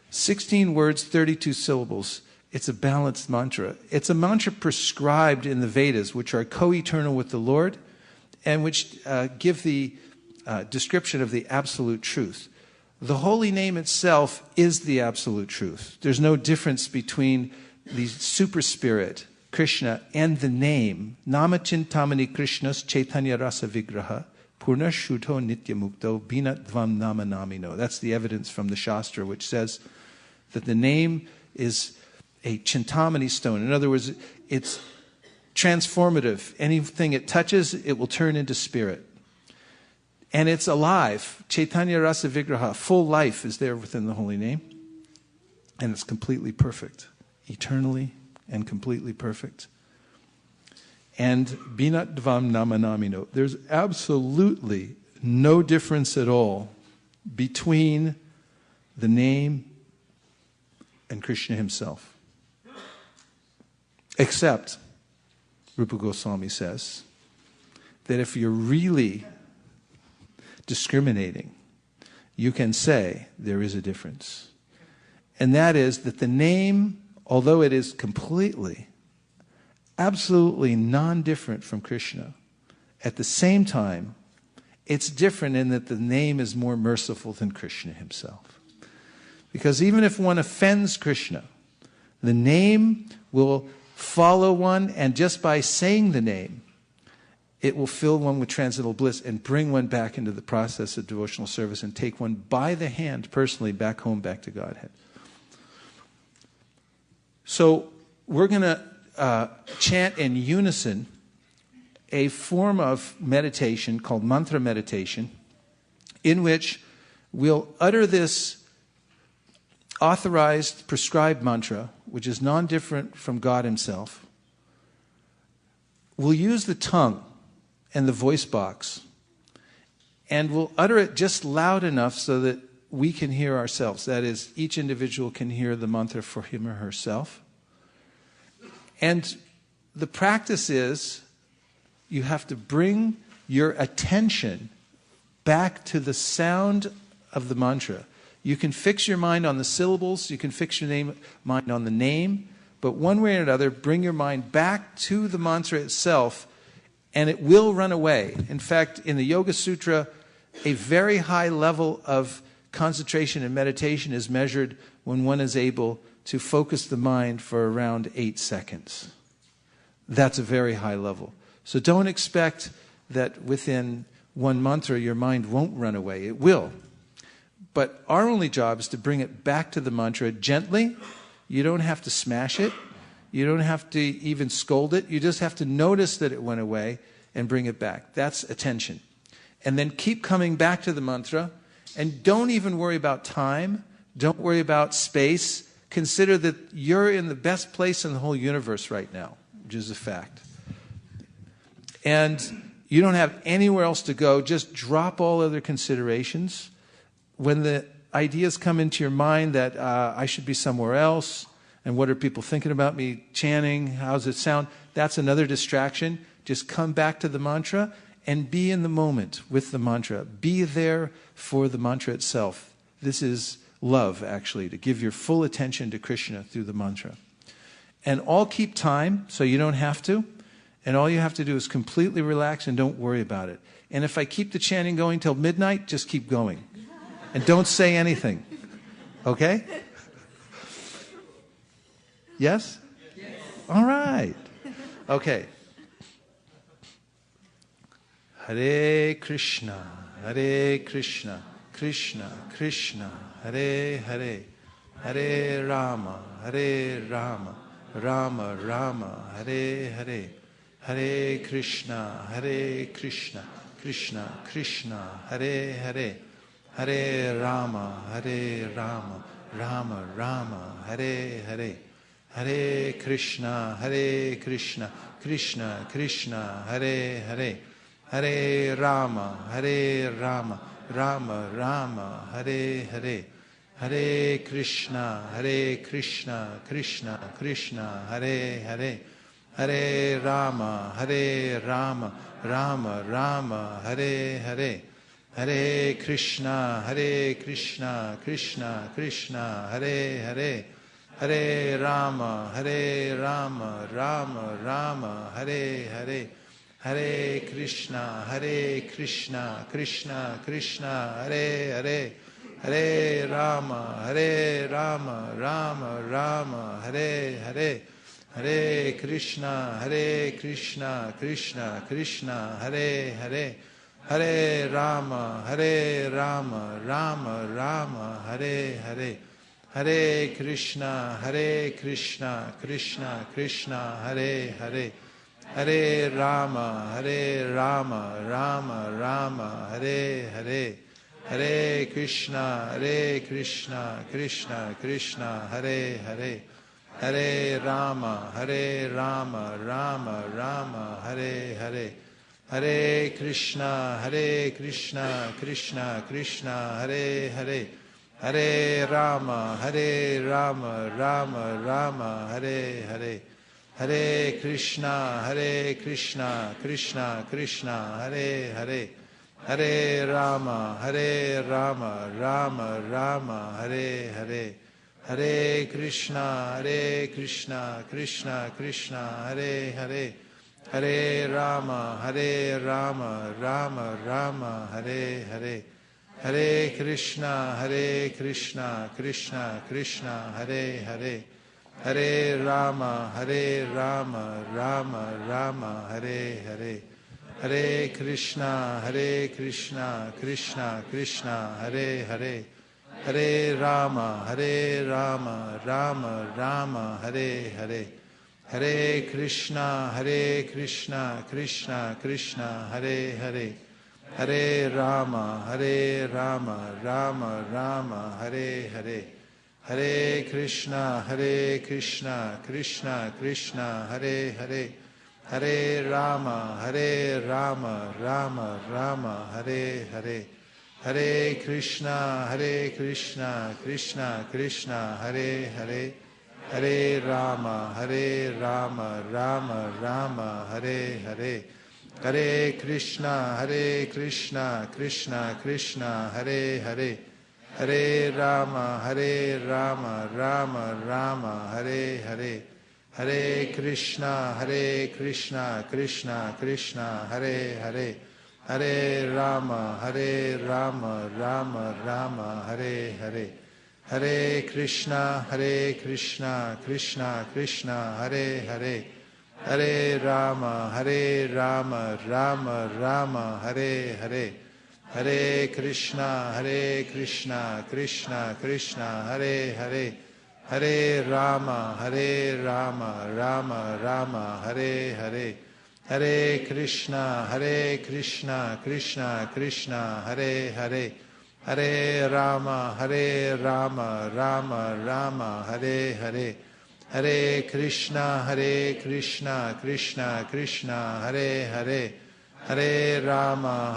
16 words, 32 syllables. It's a balanced mantra. It's a mantra prescribed in the Vedas, which are co-eternal with the Lord, and which give the description of the absolute truth. The holy name itself is the absolute truth. There's no difference between the super spirit, Krishna, and the name. Nama Chintamani Krishnas Chaitanya Rasa Vigraha Purna Shuddho Nitya Mukto Binat Dvam Nama Namino. That's the evidence from the Shastra, which says that the name is a Chintamani stone. In other words, it's transformative. Anything it touches, it will turn into spirit. And it's alive. Chaitanya Rasa Vigraha, full life is there within the holy name. And it's completely perfect. Eternally and completely perfect. And Binat Dvam Nama Namino. There's absolutely no difference at all between the name and Krishna himself. Except, Rupa Goswami says, that if you're really discriminating, you can say there is a difference. And that is that the name, although it is completely, absolutely non-different from Krishna, at the same time, it's different in that the name is more merciful than Krishna himself. Because even if one offends Krishna, the name will follow one, and just by saying the name, it will fill one with transcendental bliss and bring one back into the process of devotional service and take one by the hand personally back home, back to Godhead. So we're going to chant in unison a form of meditation called mantra meditation, in which we'll utter this authorized, prescribed mantra, which is non-different from God himself. We'll use the tongue and the voice box, and we'll utter it just loud enough so that we can hear ourselves. That is, each individual can hear the mantra for him or herself. And the practice is you have to bring your attention back to the sound of the mantra. You can fix your mind on the syllables, you can fix your mind on the name, but one way or another, bring your mind back to the mantra itself, and it will run away. In fact, in the Yoga Sutra, a very high level of concentration and meditation is measured when one is able to focus the mind for around 8 seconds. That's a very high level. So don't expect that within one mantra your mind won't run away. It will. But our only job is to bring it back to the mantra gently. You don't have to smash it. You don't have to even scold it. You just have to notice that it went away and bring it back. That's attention. And then keep coming back to the mantra. And don't even worry about time. Don't worry about space. Consider that you're in the best place in the whole universe right now, which is a fact. And you don't have anywhere else to go. Just drop all other considerations. When the ideas come into your mind that I should be somewhere else, and what are people thinking about me chanting, how does it sound, that's another distraction. Just come back to the mantra and be in the moment with the mantra. Be there for the mantra itself. This is love, actually, to give your full attention to Krishna through the mantra. And all keep time, so you don't have to. And all you have to do is completely relax and don't worry about it. And if I keep the chanting going till midnight, just keep going. And don't say anything. Okay? Yes? Yes. All right. Okay. Hare Krishna, Krishna Krishna, Hare Hare, Hare Rama, Rama Rama, Hare Hare, Hare Krishna, Krishna Krishna, Hare Hare, Hare Rama, Rama Rama, Hare Hare, Hare Krishna, Krishna Krishna, Hare Hare, Hare Rama, Rama Rama, Hare Hare, Hare Krishna, Krishna Krishna, Hare Hare, Hare Rama, Rama Rama, Hare Hare, Hare Krishna, Krishna Krishna, Hare Hare, Hare Rama, Rama Rama, Hare Hare, Hare Krishna, Krishna Krishna, Hare Hare, Hare Rama, Rama Rama, Hare Hare, Hare Krishna, Krishna Krishna, Hare Hare, Hare Rama, Rama Rama, Hare Hare, Hare Krishna, Krishna Krishna, Hare Hare, Hare Rama, Rama Rama, Hare Hare, Hare Krishna, Krishna Krishna, Hare Hare, Hare Rama, Rama Rama, Hare Hare, Hare Krishna, Krishna Krishna, Hare Hare, Hare Rama, Rama Rama, Hare Hare, Hare Krishna, Krishna Krishna, Hare Hare, Hare Rama, Rama Rama, Hare Hare, Hare Krishna, Krishna Krishna, Hare Hare, Hare Rama, Rama Rama, Hare Hare, Hare Krishna, Krishna Krishna, Hare Hare, Hare Rama, Rama Rama, Hare Hare, Hare Krishna, Krishna Krishna, Hare Hare, Hare Rama, Rama Rama, Hare Hare, Hare Krishna, Krishna Krishna, Hare Hare, Hare Rama, Rama Rama, Hare Hare, Hare Krishna, Krishna Krishna, Hare Hare, Hare Rama, Rama Rama, Hare Hare, Hare Krishna, Krishna Krishna, Hare Hare, Hare Rama, Rama Rama, Hare Hare, Hare Krishna, Krishna Krishna, Hare Hare, Hare Rama, Rama Rama, Hare Hare, Hare Krishna, Krishna Krishna, Hare Hare, Hare Rama, Rama Rama, Hare Hare, Hare Krishna, Krishna Krishna, Hare Hare, Hare Rama, Rama Rama, Hare Hare, Hare Krishna, Krishna Krishna, Hare Hare, Hare Rama, Rama Rama, Hare Hare, Hare Krishna, Krishna Krishna, Hare Hare, Hare Rama, Rama Rama, Hare Hare, Hare Krishna, Krishna Krishna, Hare Hare, Hare Rama,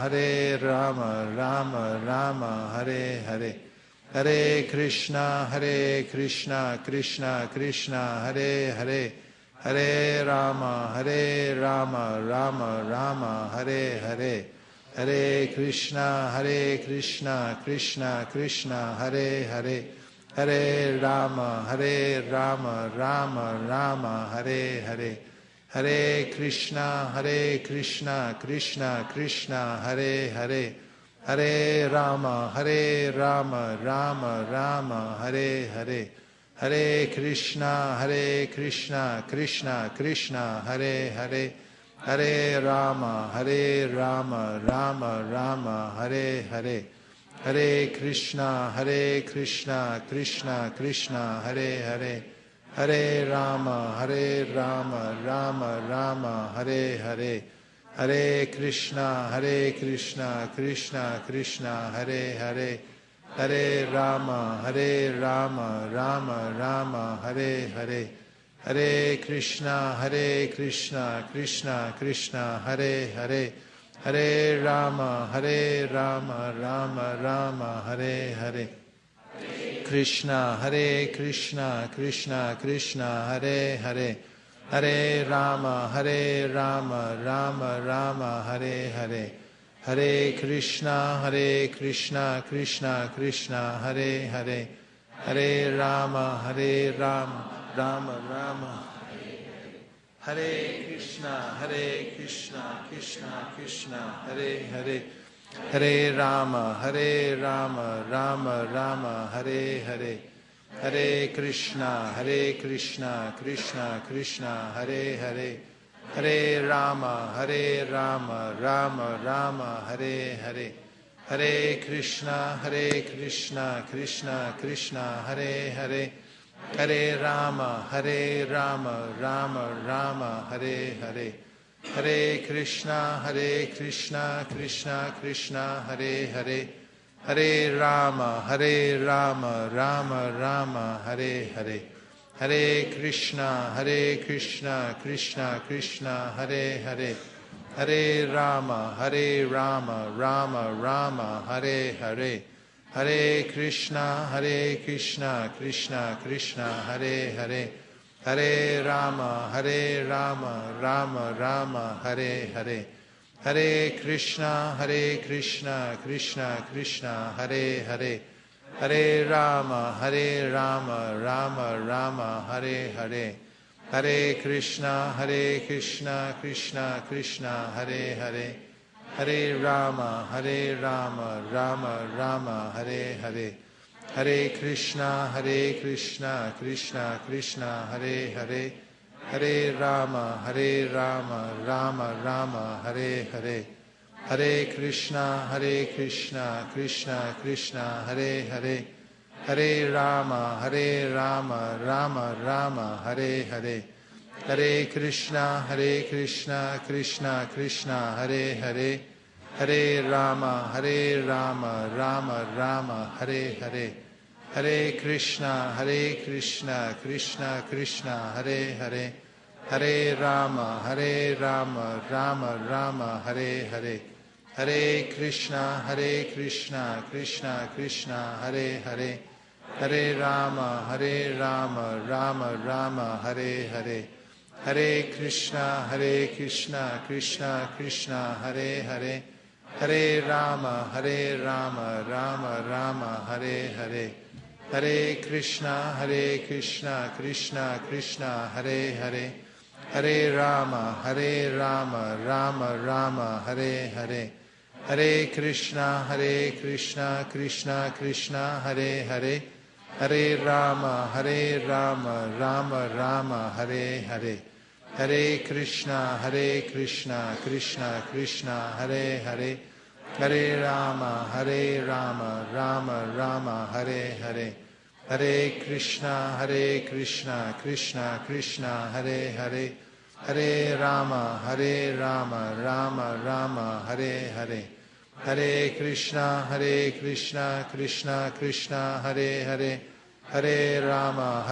Rama Rama, Hare Hare, Hare Krishna, Krishna Krishna, Hare Hare, Hare Rama, Rama Rama, Hare Hare, Hare Krishna, Krishna Krishna, Hare Hare, Hare Rama, Rama Rama, Hare Hare, Hare Krishna, Krishna Krishna, Hare Hare, Hare Rama, Rama Rama, Hare Hare, Hare Krishna, Krishna Krishna, Hare Hare, Hare Rama, Rama Rama, Hare Hare, Hare Krishna, Krishna Krishna, Hare Hare, Hare Rama, Rama Rama, Hare Hare, Hare Krishna, Krishna Krishna, Hare Hare, Hare Rama, Rama Rama, Hare Hare, Hare Krishna, Krishna Krishna, Hare Hare, Hare Rama, Rama Rama, Hare Hare, Krishna, Krishna Krishna, Hare Hare, Hare Rama, Rama Rama, Hare Hare, Hare Krishna, Krishna Krishna, Hare Hare, Hare Rama, Rama Rama, Hare Krishna, Krishna, Hare Hare, Hare Rama, Rama Rama, Hare Hare, Hare Krishna, Krishna Krishna, Hare Hare, Hare Rama, Rama Rama, Hare Hare, Hare Krishna, Krishna Krishna, Hare Hare, Hare Rama, Rama Rama, Hare Hare, Hare Krishna, Krishna Krishna, Hare Hare, Hare Rama, Rama Rama, Hare Hare, Hare Krishna, Krishna Krishna, Hare Hare, Hare Rama, Rama Rama, Hare Hare, Hare Krishna, Krishna Krishna, Hare Hare, Hare Rama, Rama Rama, Hare Hare, Hare Krishna, Krishna Krishna, Hare Hare, Hare Rama, Rama Rama, Hare Hare, Hare Krishna, Krishna Krishna, Hare Hare, Hare Rama, Rama Rama, Hare Hare, Hare Krishna, Krishna Krishna, Hare Hare, Hare Rama, Rama Rama, Hare Hare, Hare Krishna, Krishna Krishna, Hare Hare, Hare Rama, Rama Rama, Hare Hare, Hare Krishna, Krishna Krishna, Hare Hare, Hare Rama, Rama Rama, Hare Hare, Hare Krishna, Krishna Krishna, Hare Hare, Hare Rama, Rama Rama, Hare Hare, Hare Krishna, Krishna Krishna, Hare Hare, Hare Rama, Rama Rama, Hare Hare, Hare Krishna, Krishna Krishna, Hare Hare, Hare Rama, Rama Rama, Hare Hare, Hare Krishna, Krishna Krishna, Hare Hare, Hare Rama, Rama Rama, Hare Hare, Hare Krishna, Krishna Krishna, Hare Hare, Hare Rama, Rama Rama, Hare Hare, Hare Krishna, Krishna Krishna, Hare Hare, Hare Rama, Rama Rama, Hare Hare, Hare Krishna, Krishna Krishna, Hare Hare, Hare Rama, Rama Rama, Hare Hare. Hare Krishna, Krishna Krishna, Hare Hare, Hare Rama,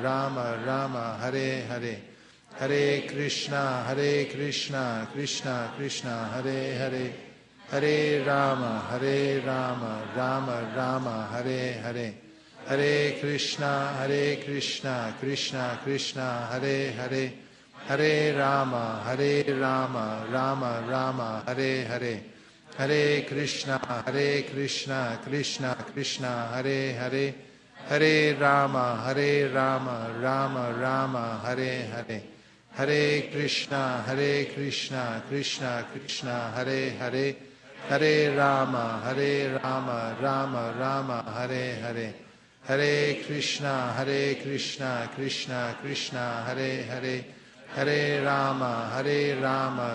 Rama Rama, Hare Hare. Hare Krishna, Krishna Krishna, Hare Hare, Hare Rama, Rama Rama, Hare Hare. Hare Krishna, Krishna Krishna, Hare Hare, Hare Rama, Rama Rama, Hare Hare. Hare Krishna, Krishna Krishna, Hare Hare, Hare Rama, Rama Rama, Hare Hare. Hare Krishna, Krishna Krishna, Hare Hare, Hare Rama, Rama Rama, Hare Hare. Hare Krishna, Krishna Krishna, Hare Hare, Hare Rama,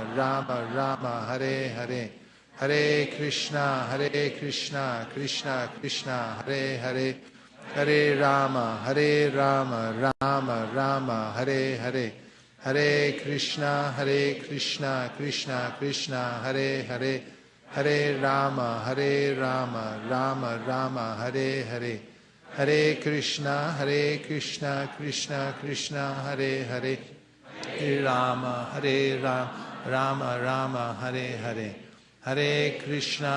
Rama Rama, Hare Hare. Hare Krishna, Krishna Krishna, Hare Hare, Hare Rama, Rama Rama, Hare Hare. Hare Krishna, Krishna Krishna, Hare Hare, Hare Rama, Rama Rama, Hare Hare. Hare Krishna, Krishna Krishna, Hare Hare, Hare Rama, Rama Rama, Hare Hare. Hare Krishna,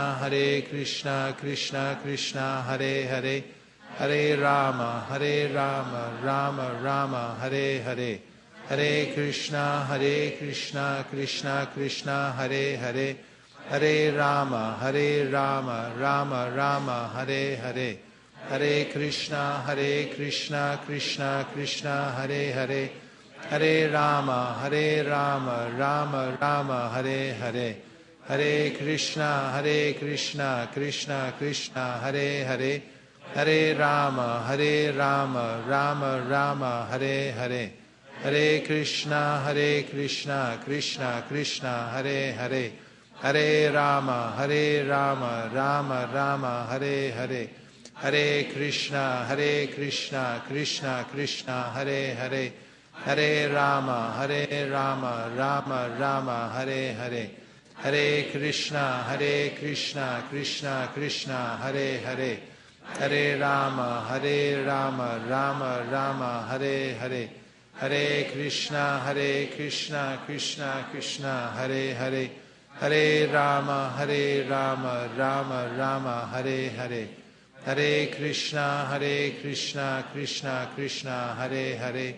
Krishna Krishna, Hare Hare, Hare Rama, Rama Rama, Hare Hare. Hare Krishna, Krishna Krishna, Hare Hare, Hare Rama, Rama Rama, Hare Hare. Hare Krishna, Krishna Krishna, Hare Hare, Hare Rama, Rama Rama, Hare Hare. Hare Krishna, Krishna Krishna, Hare Hare, Hare Rama, Rama Rama, Hare Hare. Hare Krishna, Krishna Krishna, Hare Hare, Hare Rama, Rama Rama, Hare Hare. Hare Krishna, Krishna Krishna, Hare Hare, Hare Rama, Rama Rama, Hare Hare. Hare Krishna, Krishna Krishna, Hare Hare, Hare Rama, Rama Rama, Hare Hare. Hare Krishna, Krishna Krishna, Hare Hare, Hare Rama, Rama Rama, Hare Hare. Hare Krishna, Krishna Krishna, Hare Hare,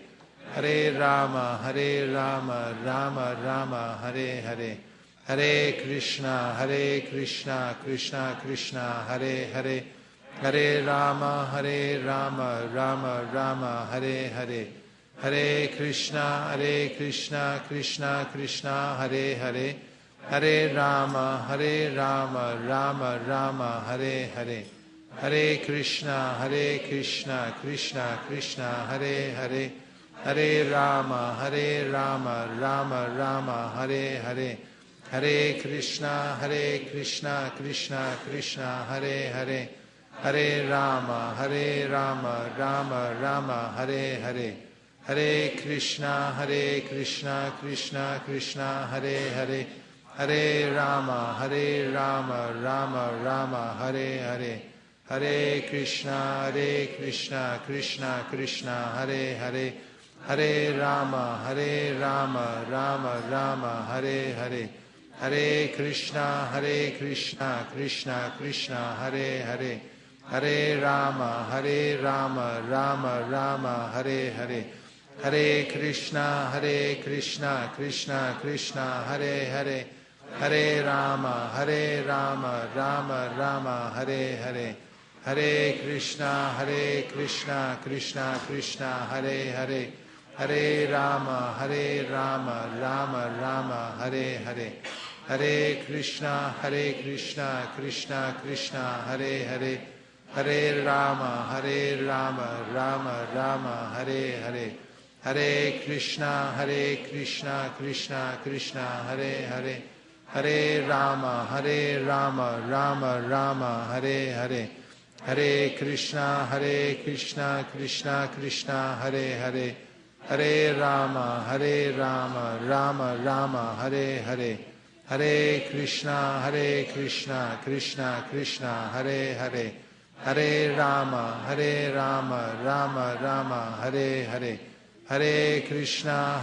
Hare Rama, Rama Rama, Hare Hare. Hare Krishna, Krishna Krishna, Hare Hare, Hare Rama, Rama Rama, Hare Hare. Hare Krishna, Krishna Krishna, Hare Hare, Hare Rama, Rama Rama, Hare Hare. Hare Krishna, Krishna Krishna, Hare Hare, Hare Rama, Rama Rama, Hare Hare. Hare Krishna, Krishna Krishna, Hare Hare, Hare Rama, Rama Rama, Hare Hare. Hare Krishna, Krishna Krishna, Hare Hare, Hare Rama, Rama Rama, Hare Hare. Hare Krishna, Krishna Krishna, Hare Hare, Hare Rama, Rama Rama, Hare Hare. Hare Krishna, Krishna Krishna, Hare Hare, Hare Rama, Rama Rama, Hare Hare. Hare Krishna, Krishna Krishna, Hare Hare, Hare Rama, Rama Rama, Hare Hare. Hare Krishna, Krishna Krishna, Hare Hare, Hare Rama, Rama Rama, Hare Hare. Hare Krishna, Krishna Krishna, Hare Hare, Hare Rama, Rama Rama, Hare Hare. Hare Krishna, Krishna Krishna, Hare Hare, Hare Rama, Rama Rama, Hare Hare. Hare Krishna, Krishna Krishna, Hare Hare, Hare Rama, Rama Rama, Hare Hare, Hare Krishna, Krishna Krishna, Hare Hare, Hare Rama, Rama Rama, Hare Hare, Hare Krishna,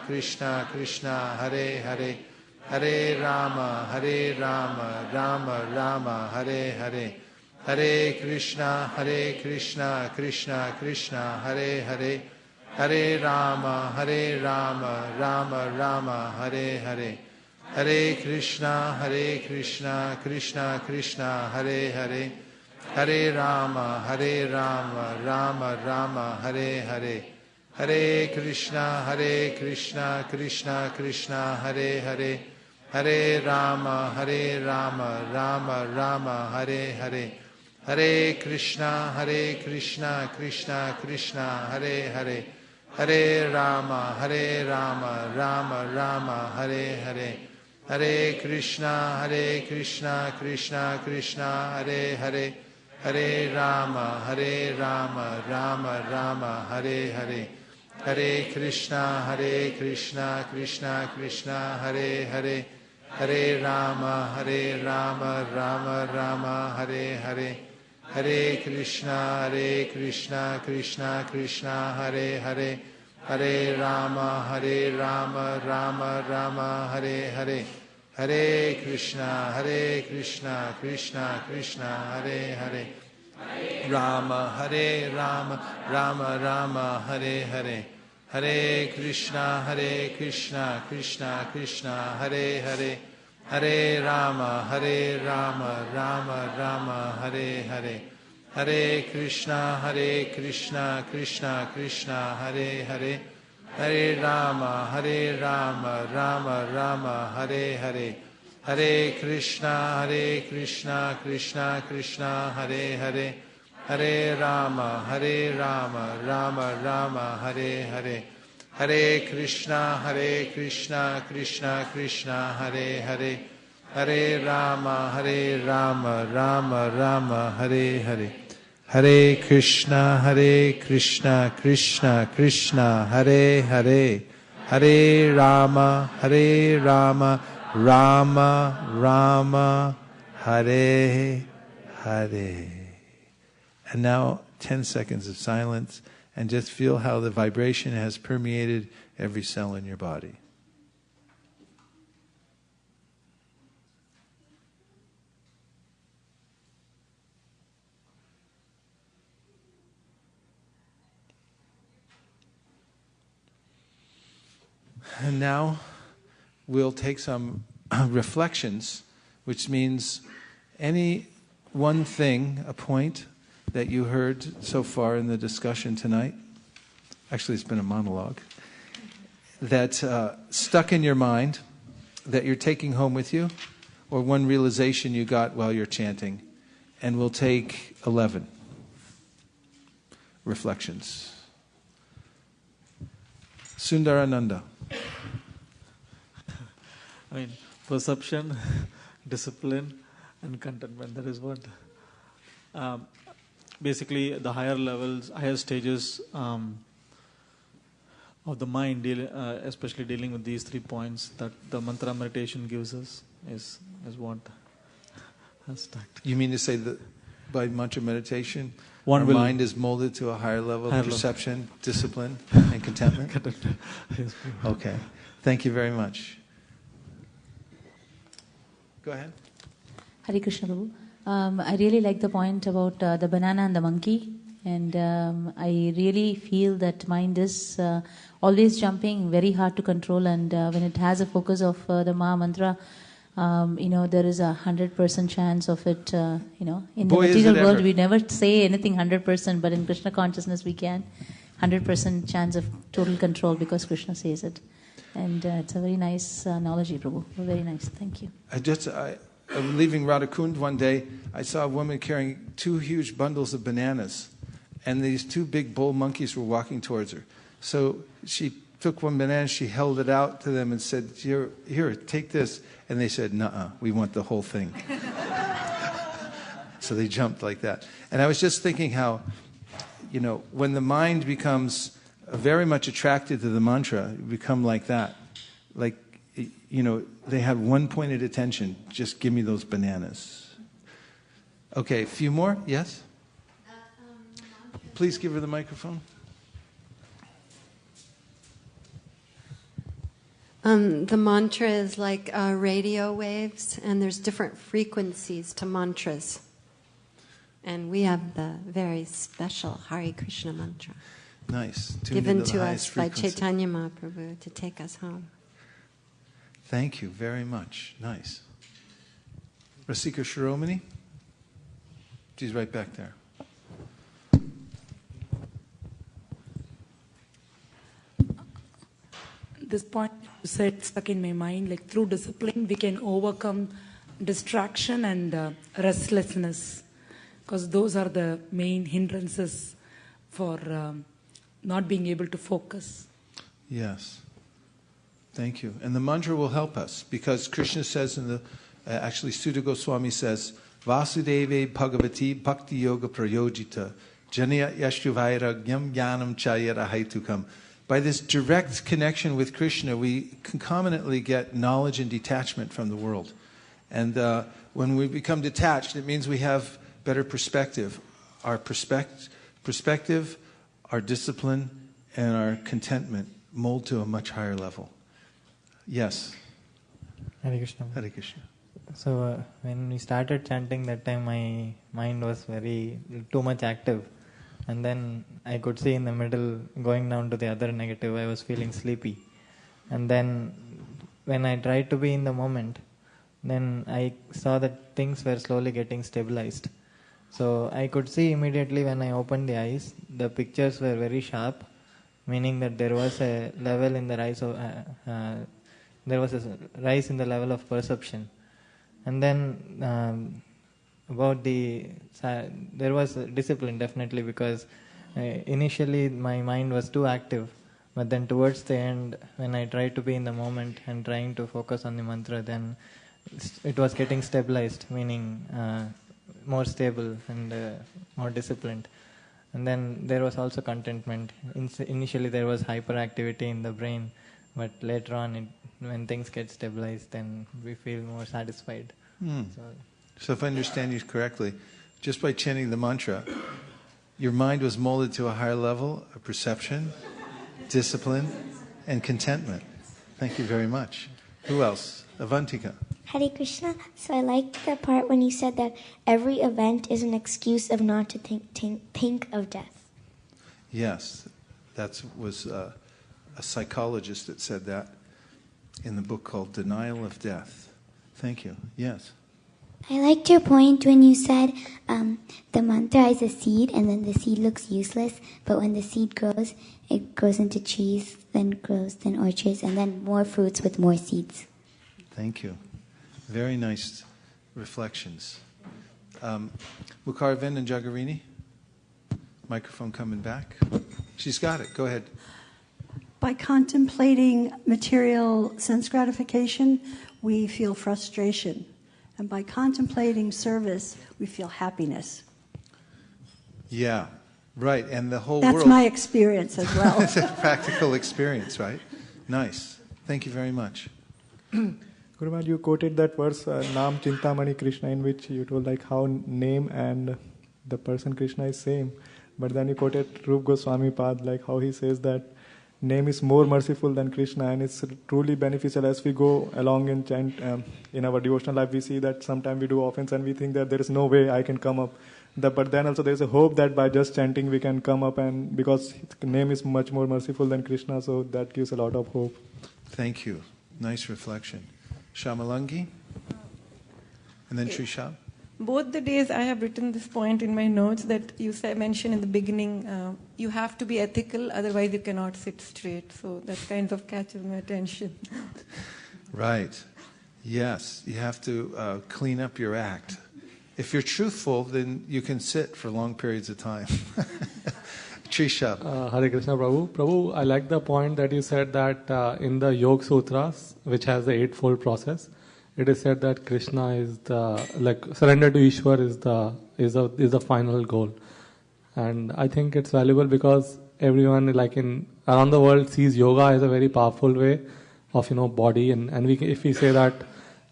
Krishna Krishna, Hare Hare, Hare Rama, Rama Rama, Hare Hare, Hare Krishna, Krishna Krishna, Hare Hare, Hare Rama, Rama Rama, Hare Hare, Hare Krishna, Krishna Krishna, Hare Hare, Hare Rama, Rama Rama, Hare Hare, Hare Krishna, Krishna Krishna, Hare Hare, Hare Rama, Rama Rama, Hare Hare, Hare Krishna, Krishna Krishna, Hare Hare, Hare Rama, Rama Rama, Hare Hare, Hare Krishna, Krishna Krishna, Hare Hare, Hare Rama, Rama Rama, Hare Hare, Hare Krishna, Krishna Krishna, Hare Hare, Hare Rama, Rama Rama, Hare Hare, Hare Krishna, Krishna Krishna, Hare Hare, Hare Rama, Rama Rama, Hare Hare, Hare Krishna, Krishna Krishna, Hare Hare, Rama, Rama Rama, Hare Hare, Hare Krishna, Krishna Krishna, Hare Hare, Hare Rama, Rama Rama, Hare Hare, Hare Krishna, Krishna Krishna, Hare Hare, Hare Rama, Rama Rama, Hare Hare, Hare Krishna, Krishna Krishna, Hare Hare, Hare Rama, Rama Rama, Hare Hare, Hare Krishna, Krishna Krishna, Hare Hare, Hare Rama, Rama Rama, Hare Hare, Hare Krishna, Krishna Krishna, Hare Hare, Hare Rama, Rama Rama, Hare Hare. And now 10 seconds of silence, and just feel how the vibration has permeated every cell in your body. And now we'll take some reflections, which means any one thing, a point that you heard so far in the discussion tonight. Actually, it's been a monologue. That stuck in your mind, that you're taking home with you, or one realization you got while you're chanting. And we'll take 11 reflections. Sundarananda. I mean, perception, discipline, and contentment. That is what basically the higher levels, higher stages of the mind, especially dealing with these 3 points that the mantra meditation gives us, is what has stuck. You mean to say that by mantra meditation, our mind is molded to a higher level of perception, discipline, and contentment? Yes. Okay. Thank you very much. Go ahead. Hare Krishna Prabhu. I really like the point about the banana and the monkey. And I really feel that mind is always jumping, very hard to control. And when it has a focus of the Maha Mantra, there is 100% chance of it, in the material world, we never say anything 100%, but in Krishna consciousness we can. 100% chance of total control because Krishna says it. And it's a very nice analogy, Prabhu. Very nice. Thank you. I'm leaving Radhakund one day. I saw a woman carrying 2 huge bundles of bananas, and these 2 big bull monkeys were walking towards her. So she took one banana, she held it out to them and said, here, take this. And they said, nuh-uh, we want the whole thing. So they jumped like that. And I was just thinking how, when the mind becomes very much attracted to the mantra, you become like that. Like, they have one-pointed attention. Just give me those bananas. Okay, a few more? Yes? Please give her the microphone. The mantra is like radio waves, and there's different frequencies to mantras. And we have the very special Hare Krishna mantra. Nice. Given to us by Chaitanya Mahaprabhu to take us home. Thank you very much. Nice. Rasika Shiromani? She's right back there. This point you said stuck in my mind, like through discipline we can overcome distraction and restlessness, because those are the main hindrances for not being able to focus. Yes. Thank you. And the mantra will help us, because Krishna says actually Sutta Goswami says, Vasudeve Bhagavati Bhakti Yoga Prayojita Janya Yashtuvairagyam Jnanam Chayara Haitukam. By this direct connection with Krishna, we concomitantly get knowledge and detachment from the world. And when we become detached, it means we have better perspective. Our perspective, our discipline, and our contentment mold to a much higher level. Yes? Hare Krishna. Hare Krishna. So when we started chanting that time, my mind was too much active. And then I could see in the middle, going down to the other negative, I was feeling sleepy. And then when I tried to be in the moment, then I saw that things were slowly getting stabilized. So I could see immediately when I opened the eyes, the pictures were very sharp, meaning that there was a level in the rise of, there was a rise in the level of perception. And then there was discipline definitely, because initially my mind was too active, but then towards the end, when I tried to be in the moment and trying to focus on the mantra, then it was getting stabilized, meaning more stable and more disciplined. And then there was also contentment. Initially there was hyperactivity in the brain, but later on when things get stabilized, then we feel more satisfied. So if I understand you correctly, just by chanting the mantra, your mind was molded to a higher level of perception, discipline, and contentment. Thank you very much. Who else? Avantika. Hare Krishna. So I like the part when you said that every event is an excuse of not to think of death. Yes, that was a psychologist that said that in the book called Denial of Death. Thank you. Yes. I liked your point when you said the mantra is a seed, and then the seed looks useless, but when the seed grows, it grows into trees, then grows, then orchards, and then more fruits with more seeds. Thank you. Very nice reflections. Mukharvind and Jagarini? Microphone coming back. She's got it. Go ahead. By contemplating material sense gratification, we feel frustration. And by contemplating service, we feel happiness. Yeah, right. And the whole That's world... That's my experience as well. It's a practical experience, right? Nice. Thank you very much. Gurumaharaj, you quoted that verse, Naam Chintamani Krishna, in which you told like how name and the person Krishna is same. But then you quoted Rup Goswami Pad, like how he says that name is more merciful than Krishna, and it's truly beneficial as we go along and chant in our devotional life. We see that sometimes we do offense and we think that there is no way I can come up. But then also there is a hope that by just chanting we can come up, and because name is much more merciful than Krishna, so that gives a lot of hope. Thank you. Nice reflection. Shamalangi? And then Trishab? Both the days I have written this point in my notes that you mentioned in the beginning, you have to be ethical, otherwise you cannot sit straight. So that kind of catches my attention. Right. Yes, you have to clean up your act. If you're truthful, then you can sit for long periods of time. Trishab. Hare Krishna Prabhu. Prabhu, I like the point that you said that in the Yoga Sutras, which has the Eightfold Process, it is said that Krishna is surrender to Ishwar is the final goal. And I think it's valuable because everyone around the world sees yoga as a very powerful way of body, and if we say that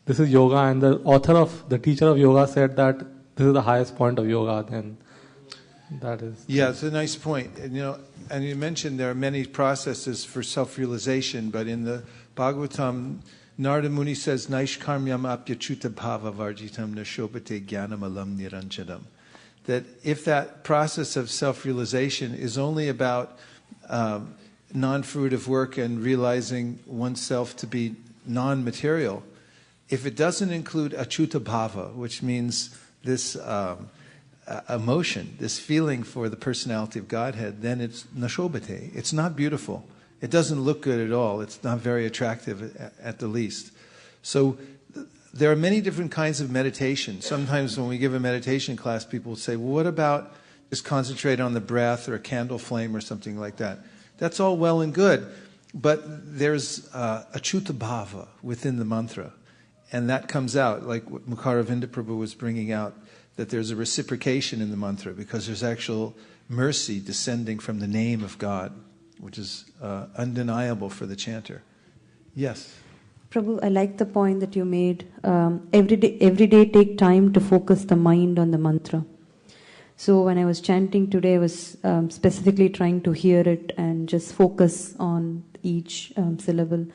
this is yoga, and the teacher of yoga said that this is the highest point of yoga, then that is... Yeah, it's a nice point. And you mentioned there are many processes for self-realization, but in the Bhagavatam, Narada Muni says, Naishkarmyam apyachuta bhava varjitam nashobate jnanam alam niranjanam. That if that process of self-realization is only about non-fruitive work and realizing oneself to be non-material, if it doesn't include achuta bhava, which means this emotion, this feeling for the personality of Godhead, then it's nashobate. It's not beautiful. It doesn't look good at all. It's not very attractive at the least. So there are many different kinds of meditation. Sometimes when we give a meditation class, people will say, well, what about just concentrate on the breath or a candle flame or something like that? That's all well and good, but there's achuta bhava within the mantra. And that comes out, like what Mukaravinda Prabhu was bringing out, that there's a reciprocation in the mantra because there's actual mercy descending from the name of God, which is undeniable for the chanter. Yes? Prabhu, I like the point that you made. Every day take time to focus the mind on the mantra. So when I was chanting today, I was specifically trying to hear it and just focus on each syllable.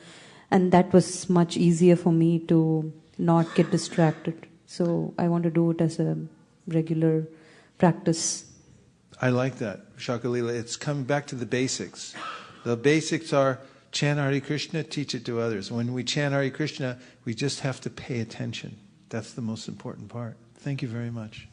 And that was much easier for me to not get distracted. So I want to do it as a regular practice. I like that, Shakalila. It's coming back to the basics. The basics are chant Hare Krishna, teach it to others. When we chant Hare Krishna, we just have to pay attention. That's the most important part. Thank you very much.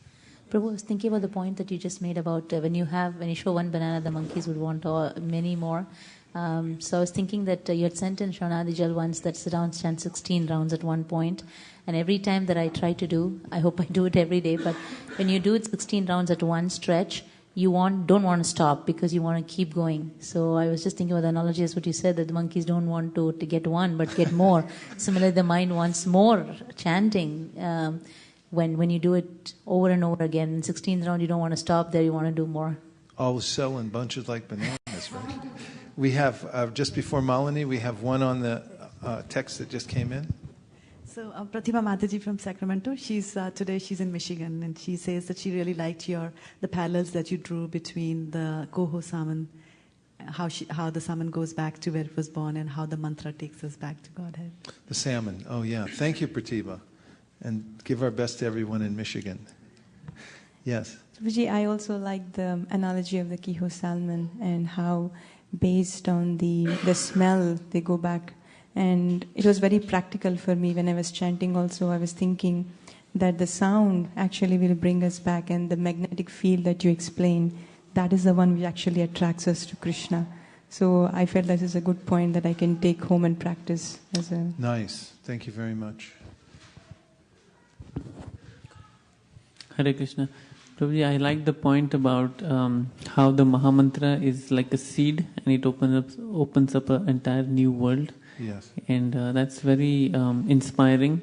Prabhu, I was thinking about the point that you just made about when you show one banana, the monkeys would want many more. So I was thinking that you had sent in Shonadi Jal once that chant 16 rounds at one point. And every time that I try to do, I hope I do it every day, but when you do it 16 rounds at one stretch, you don't want to stop because you want to keep going. So I was just thinking about the analogy as what you said, that the monkeys don't want to get one, but get more. Similarly, the mind wants more chanting. When you do it over and over again, in 16th round, you don't want to stop there, you want to do more. All sell in bunches like bananas, right? We have, just before Malini, we have one on the text that just came in. So Pratibha Mataji from Sacramento, today she's in Michigan, and she says that she really liked the parallels that you drew between the Koho salmon, how the salmon goes back to where it was born, and how the mantra takes us back to Godhead. The salmon, oh yeah. Thank you, Pratibha. And give our best to everyone in Michigan. Yes? Prabhuji, I also like the analogy of the Koho salmon and how based on the smell they go back. And it was very practical for me when I was chanting also. I was thinking that the sound actually will bring us back, and the magnetic field that you explained, that is the one which actually attracts us to Krishna. So I felt that is a good point that I can take home and practice. Nice. Thank you very much. Hare Krishna. Prabhuji, I like the point about how the Mahamantra is like a seed and it opens up an entire new world. Yes. And that's very inspiring,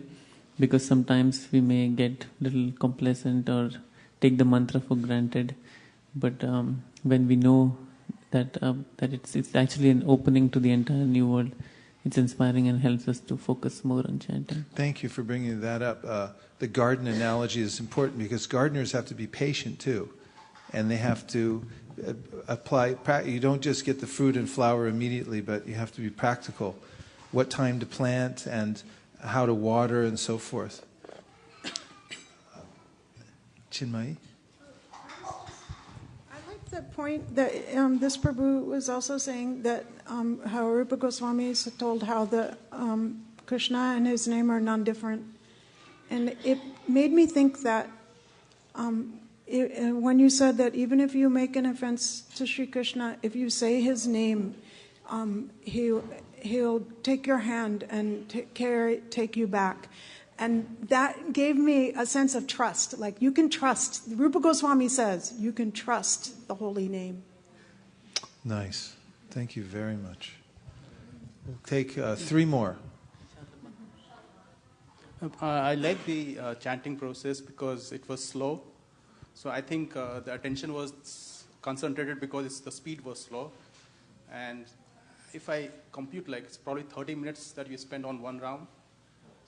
because sometimes we may get a little complacent or take the mantra for granted. But when we know that it's actually an opening to the entire new world, it's inspiring and helps us to focus more on chanting. Thank you for bringing that up. The garden analogy is important because gardeners have to be patient too. And they have to apply, you don't just get the fruit and flower immediately, but you have to be practical. What time to plant and how to water and so forth. Chinmayi? The point that this Prabhu was also saying that how Rupa Goswami told how the Krishna and his name are non-different. And it made me think that when you said that even if you make an offense to Sri Krishna, if you say his name, he'll take your hand and take you back. And that gave me a sense of trust. Like, you can trust. Rupa Goswami says, you can trust the holy name. Nice. Thank you very much. We'll take 3 more. I like the chanting process because it was slow. So I think the attention was concentrated because the speed was slow. And if I compute, like, it's probably 30 minutes that you spend on one round.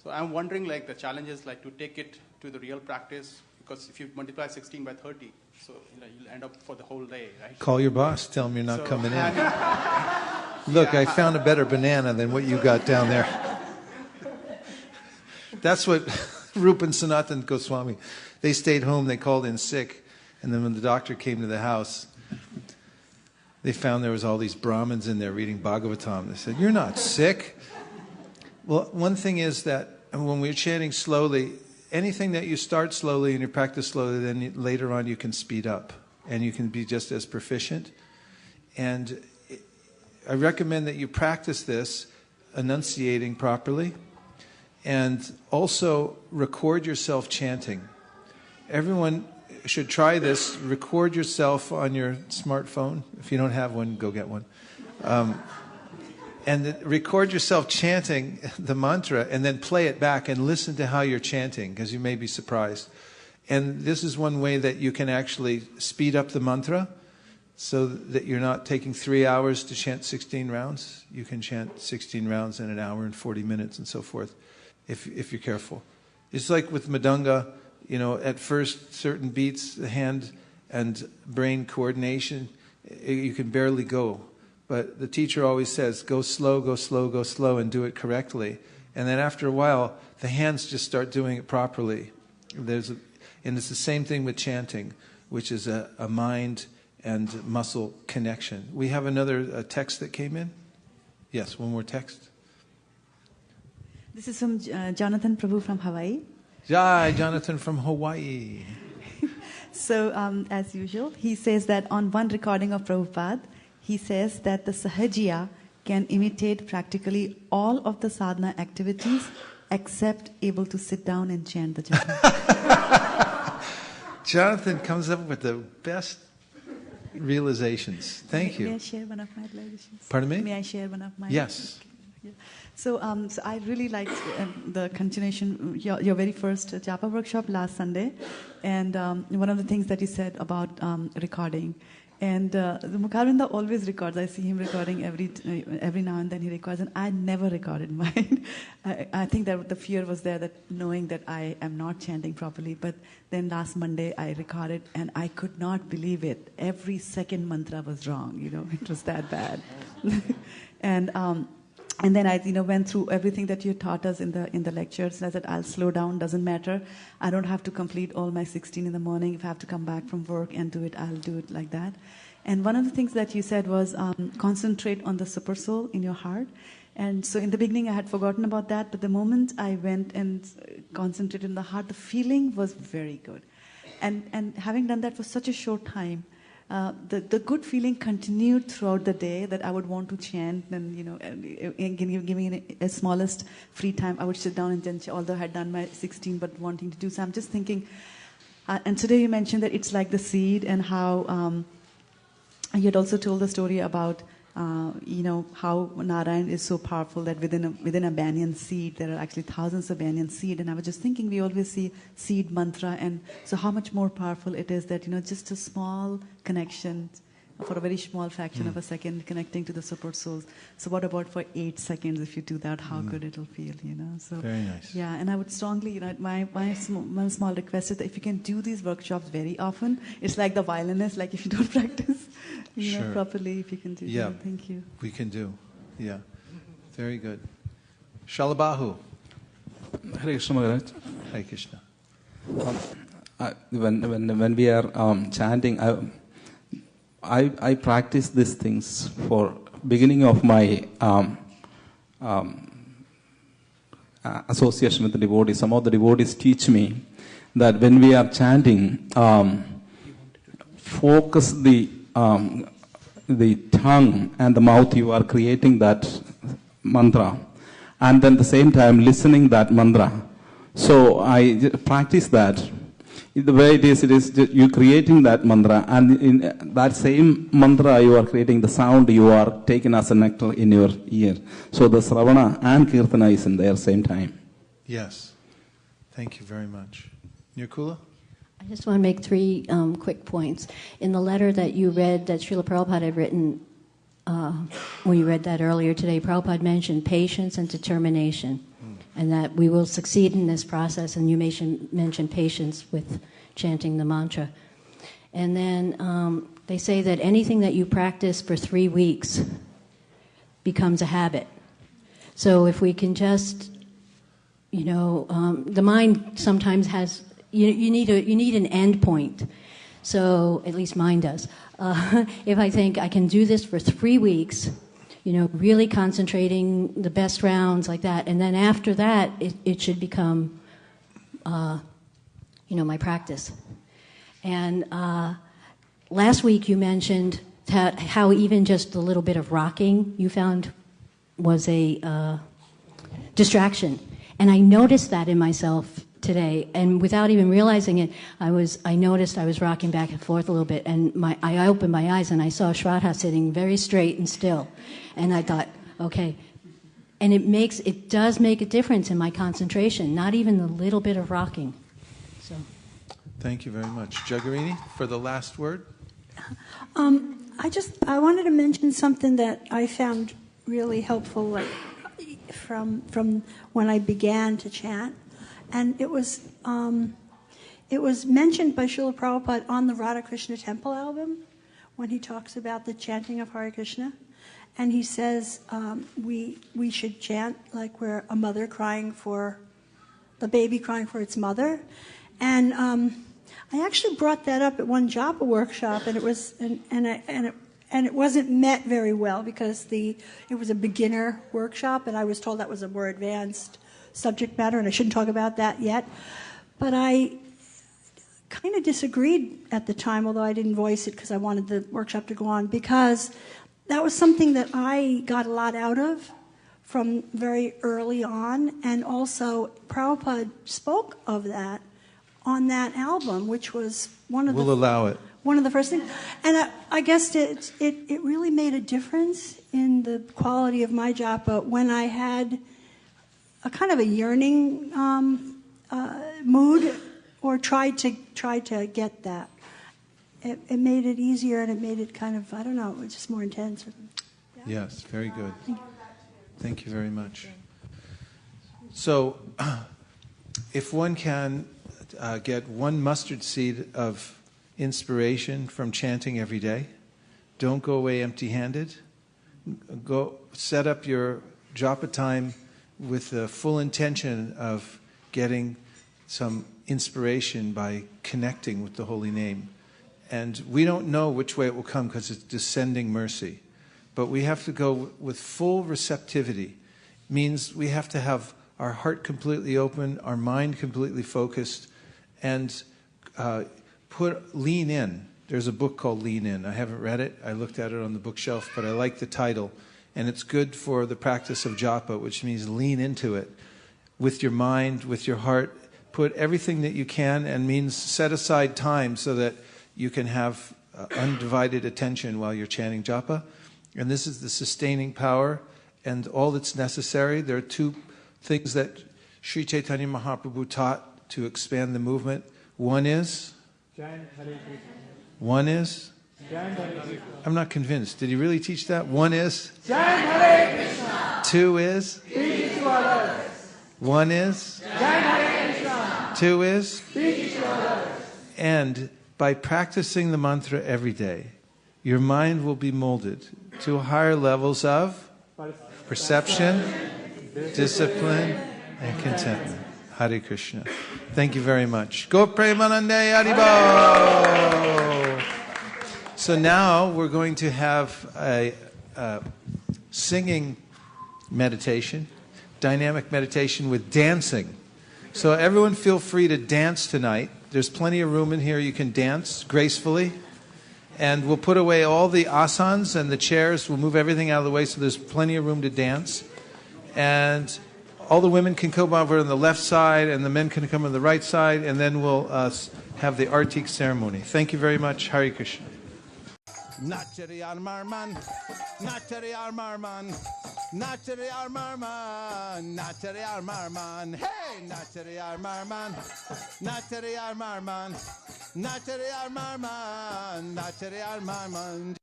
So I'm wondering, like, the challenge is, like, to take it to the real practice, because if you multiply 16 by 30, so you'll end up for the whole day, right? Call your boss, tell him you're not coming in. Look, I found a better banana than what you got down there. That's what Rupa and Sanatan Goswami, they stayed home, they called in sick, and then when the doctor came to the house, they found there was all these Brahmins in there reading Bhagavatam. They said, "You're not sick." Well, one thing is that when we're chanting slowly, anything that you start slowly and you practice slowly, then later on you can speed up and you can be just as proficient. And I recommend that you practice this, enunciating properly, and also record yourself chanting. Everyone should try this. Record yourself on your smartphone. If you don't have one, go get one. And record yourself chanting the mantra and then play it back and listen to how you're chanting, because you may be surprised. And this is one way that you can actually speed up the mantra so that you're not taking 3 hours to chant 16 rounds. You can chant 16 rounds in an hour and 40 minutes and so forth, if you're careful. It's like with Madanga, at first certain beats, the hand and brain coordination, you can barely go. But the teacher always says, go slow, go slow, go slow, and do it correctly. And then after a while, the hands just start doing it properly. And it's the same thing with chanting, which is a mind and muscle connection. We have another text that came in. Yes, one more text. This is from Jonathan Prabhu from Hawaii. Jai, Jonathan from Hawaii. So, as usual, he says that on one recording of Prabhupada, he says that the Sahajiya can imitate practically all of the sadhana activities except able to sit down and chant the japa. Jonathan comes up with the best realizations. Thank you. May I share one of my realizations? Pardon me? May I share one of my? Yes. Yeah. So I really liked the continuation, your very first Japa workshop last Sunday, and one of the things that you said about recording. And the Mukharinda always records. I see him recording every now and then he records, and I never recorded mine. I think that the fear was there, that knowing that I am not chanting properly. But then last Monday I recorded, and I could not believe it. Every second mantra was wrong. It was that bad. And then I went through everything that you taught us in the lectures. And I said, I'll slow down, doesn't matter. I don't have to complete all my 16 in the morning. If I have to come back from work and do it, I'll do it like that. And one of the things that you said was concentrate on the super soul in your heart. And so in the beginning I had forgotten about that, but the moment I went and concentrated in the heart, the feeling was very good. And having done that for such a short time, the good feeling continued throughout the day, that I would want to chant, and give me a smallest free time, I would sit down and chant, although I had done my 16 but wanting to do so. I'm just thinking, and today you mentioned that it's like the seed, and how you had also told the story about how Narayan is so powerful that within a banyan seed there are actually thousands of banyan seed. And I was just thinking, we always see seed mantra, and so how much more powerful it is that just a small connection for a very small fraction of a second connecting to the super souls. So what about for 8 seconds? If you do that, how good it'll feel, So very nice. Yeah, and I would strongly, my one small request is that if you can do these workshops very often, it's like the violinist, like if you don't practice properly, if you can do that. Thank you. We can do. Yeah. Very good. Shalabahu. Hare Krishna Maharaj. Hare Krishna. When we are chanting, I practice these things for beginning of my association with the devotees. Some of the devotees teach me that when we are chanting, focus the tongue and the mouth. You are creating that mantra, and then at the same time listening that mantra. So I practice that. The way it is you creating that mantra, and in that same mantra you are creating the sound you are taking as a nectar in your ear. So the Sravana and Kirtana is in there same time. Yes. Thank you very much. Nirkula? I just want to make 3 quick points. In the letter that you read, that Srila Prabhupada had written, when you read that earlier today, Prabhupada mentioned patience and determination, and that we will succeed in this process, and you mentioned patience with chanting the mantra. And then they say that anything that you practice for 3 weeks becomes a habit. So if we can just, the mind sometimes has, you need an end point. So at least mine does. If I think I can do this for 3 weeks, really concentrating the best rounds like that, and then after that, it should become, my practice. And last week you mentioned how even just a little bit of rocking you found was a distraction. And I noticed that in myself today, and without even realizing it, I noticed I was rocking back and forth a little bit, and I opened my eyes and I saw Shraddha sitting very straight and still, and I thought, okay, and it does make a difference in my concentration, not even a little bit of rocking. So, thank you very much, Jagarini, for the last word. I wanted to mention something that I found really helpful, like from when I began to chant. And it was mentioned by Srila Prabhupada on the Radha Krishna Temple album when he talks about the chanting of Hare Krishna. And he says we should chant like we're a mother crying for the baby crying for its mother. And I actually brought that up at one Japa workshop, and it was and it wasn't met very well because it was a beginner workshop, and I was told that was a more advanced subject matter, and I shouldn't talk about that yet. But I kind of disagreed at the time, although I didn't voice it because I wanted the workshop to go on, because that was something that I got a lot out of from very early on, and also Prabhupada spoke of that on that album, which was one of the first things. And I guess it really made a difference in the quality of my japa when I had a kind of a yearning mood, or tried to get that. It made it easier, and it made it kind of, I don't know, it was just more intense. Yeah. Yes, very good. Thank you very much. So, if one can get one mustard seed of inspiration from chanting every day, don't go away empty-handed. Go set up your japa time with the full intention of getting some inspiration by connecting with the holy name. And we don't know which way it will come because it's descending mercy. But we have to go with full receptivity. It means we have to have our heart completely open, our mind completely focused, and lean in. There's a book called Lean In. I haven't read it. I looked at it on the bookshelf, but I like the title. And it's good for the practice of japa, which means lean into it with your mind, with your heart. Put everything that you can, and means set aside time so that you can have undivided attention while you're chanting japa. And this is the sustaining power and all that's necessary. There are 2 things that Sri Chaitanya Mahaprabhu taught to expand the movement. One is? One is? I'm not convinced. Did he really teach that? One is? 2 is? 1 is? 2 is? And by practicing the mantra every day, your mind will be molded to higher levels of perception, discipline, and contentment. Hare Krishna. Thank you very much. Go Premanande Haribo! So now we're going to have a singing meditation, dynamic meditation with dancing. So everyone feel free to dance tonight. There's plenty of room in here. You can dance gracefully. And we'll put away all the asanas and the chairs. We'll move everything out of the way so there's plenty of room to dance. And all the women can come over on the left side, and the men can come on the right side, and then we'll have the Artik ceremony. Thank you very much. Hare Krishna. Nachariyar Marman, Nachariyar Marman. Nachariyar Marman, Nachariyar Marman, hey, Nachariyar Marman, Nachariyar Marman, Nachariyar Marman, Nachariyar Marman.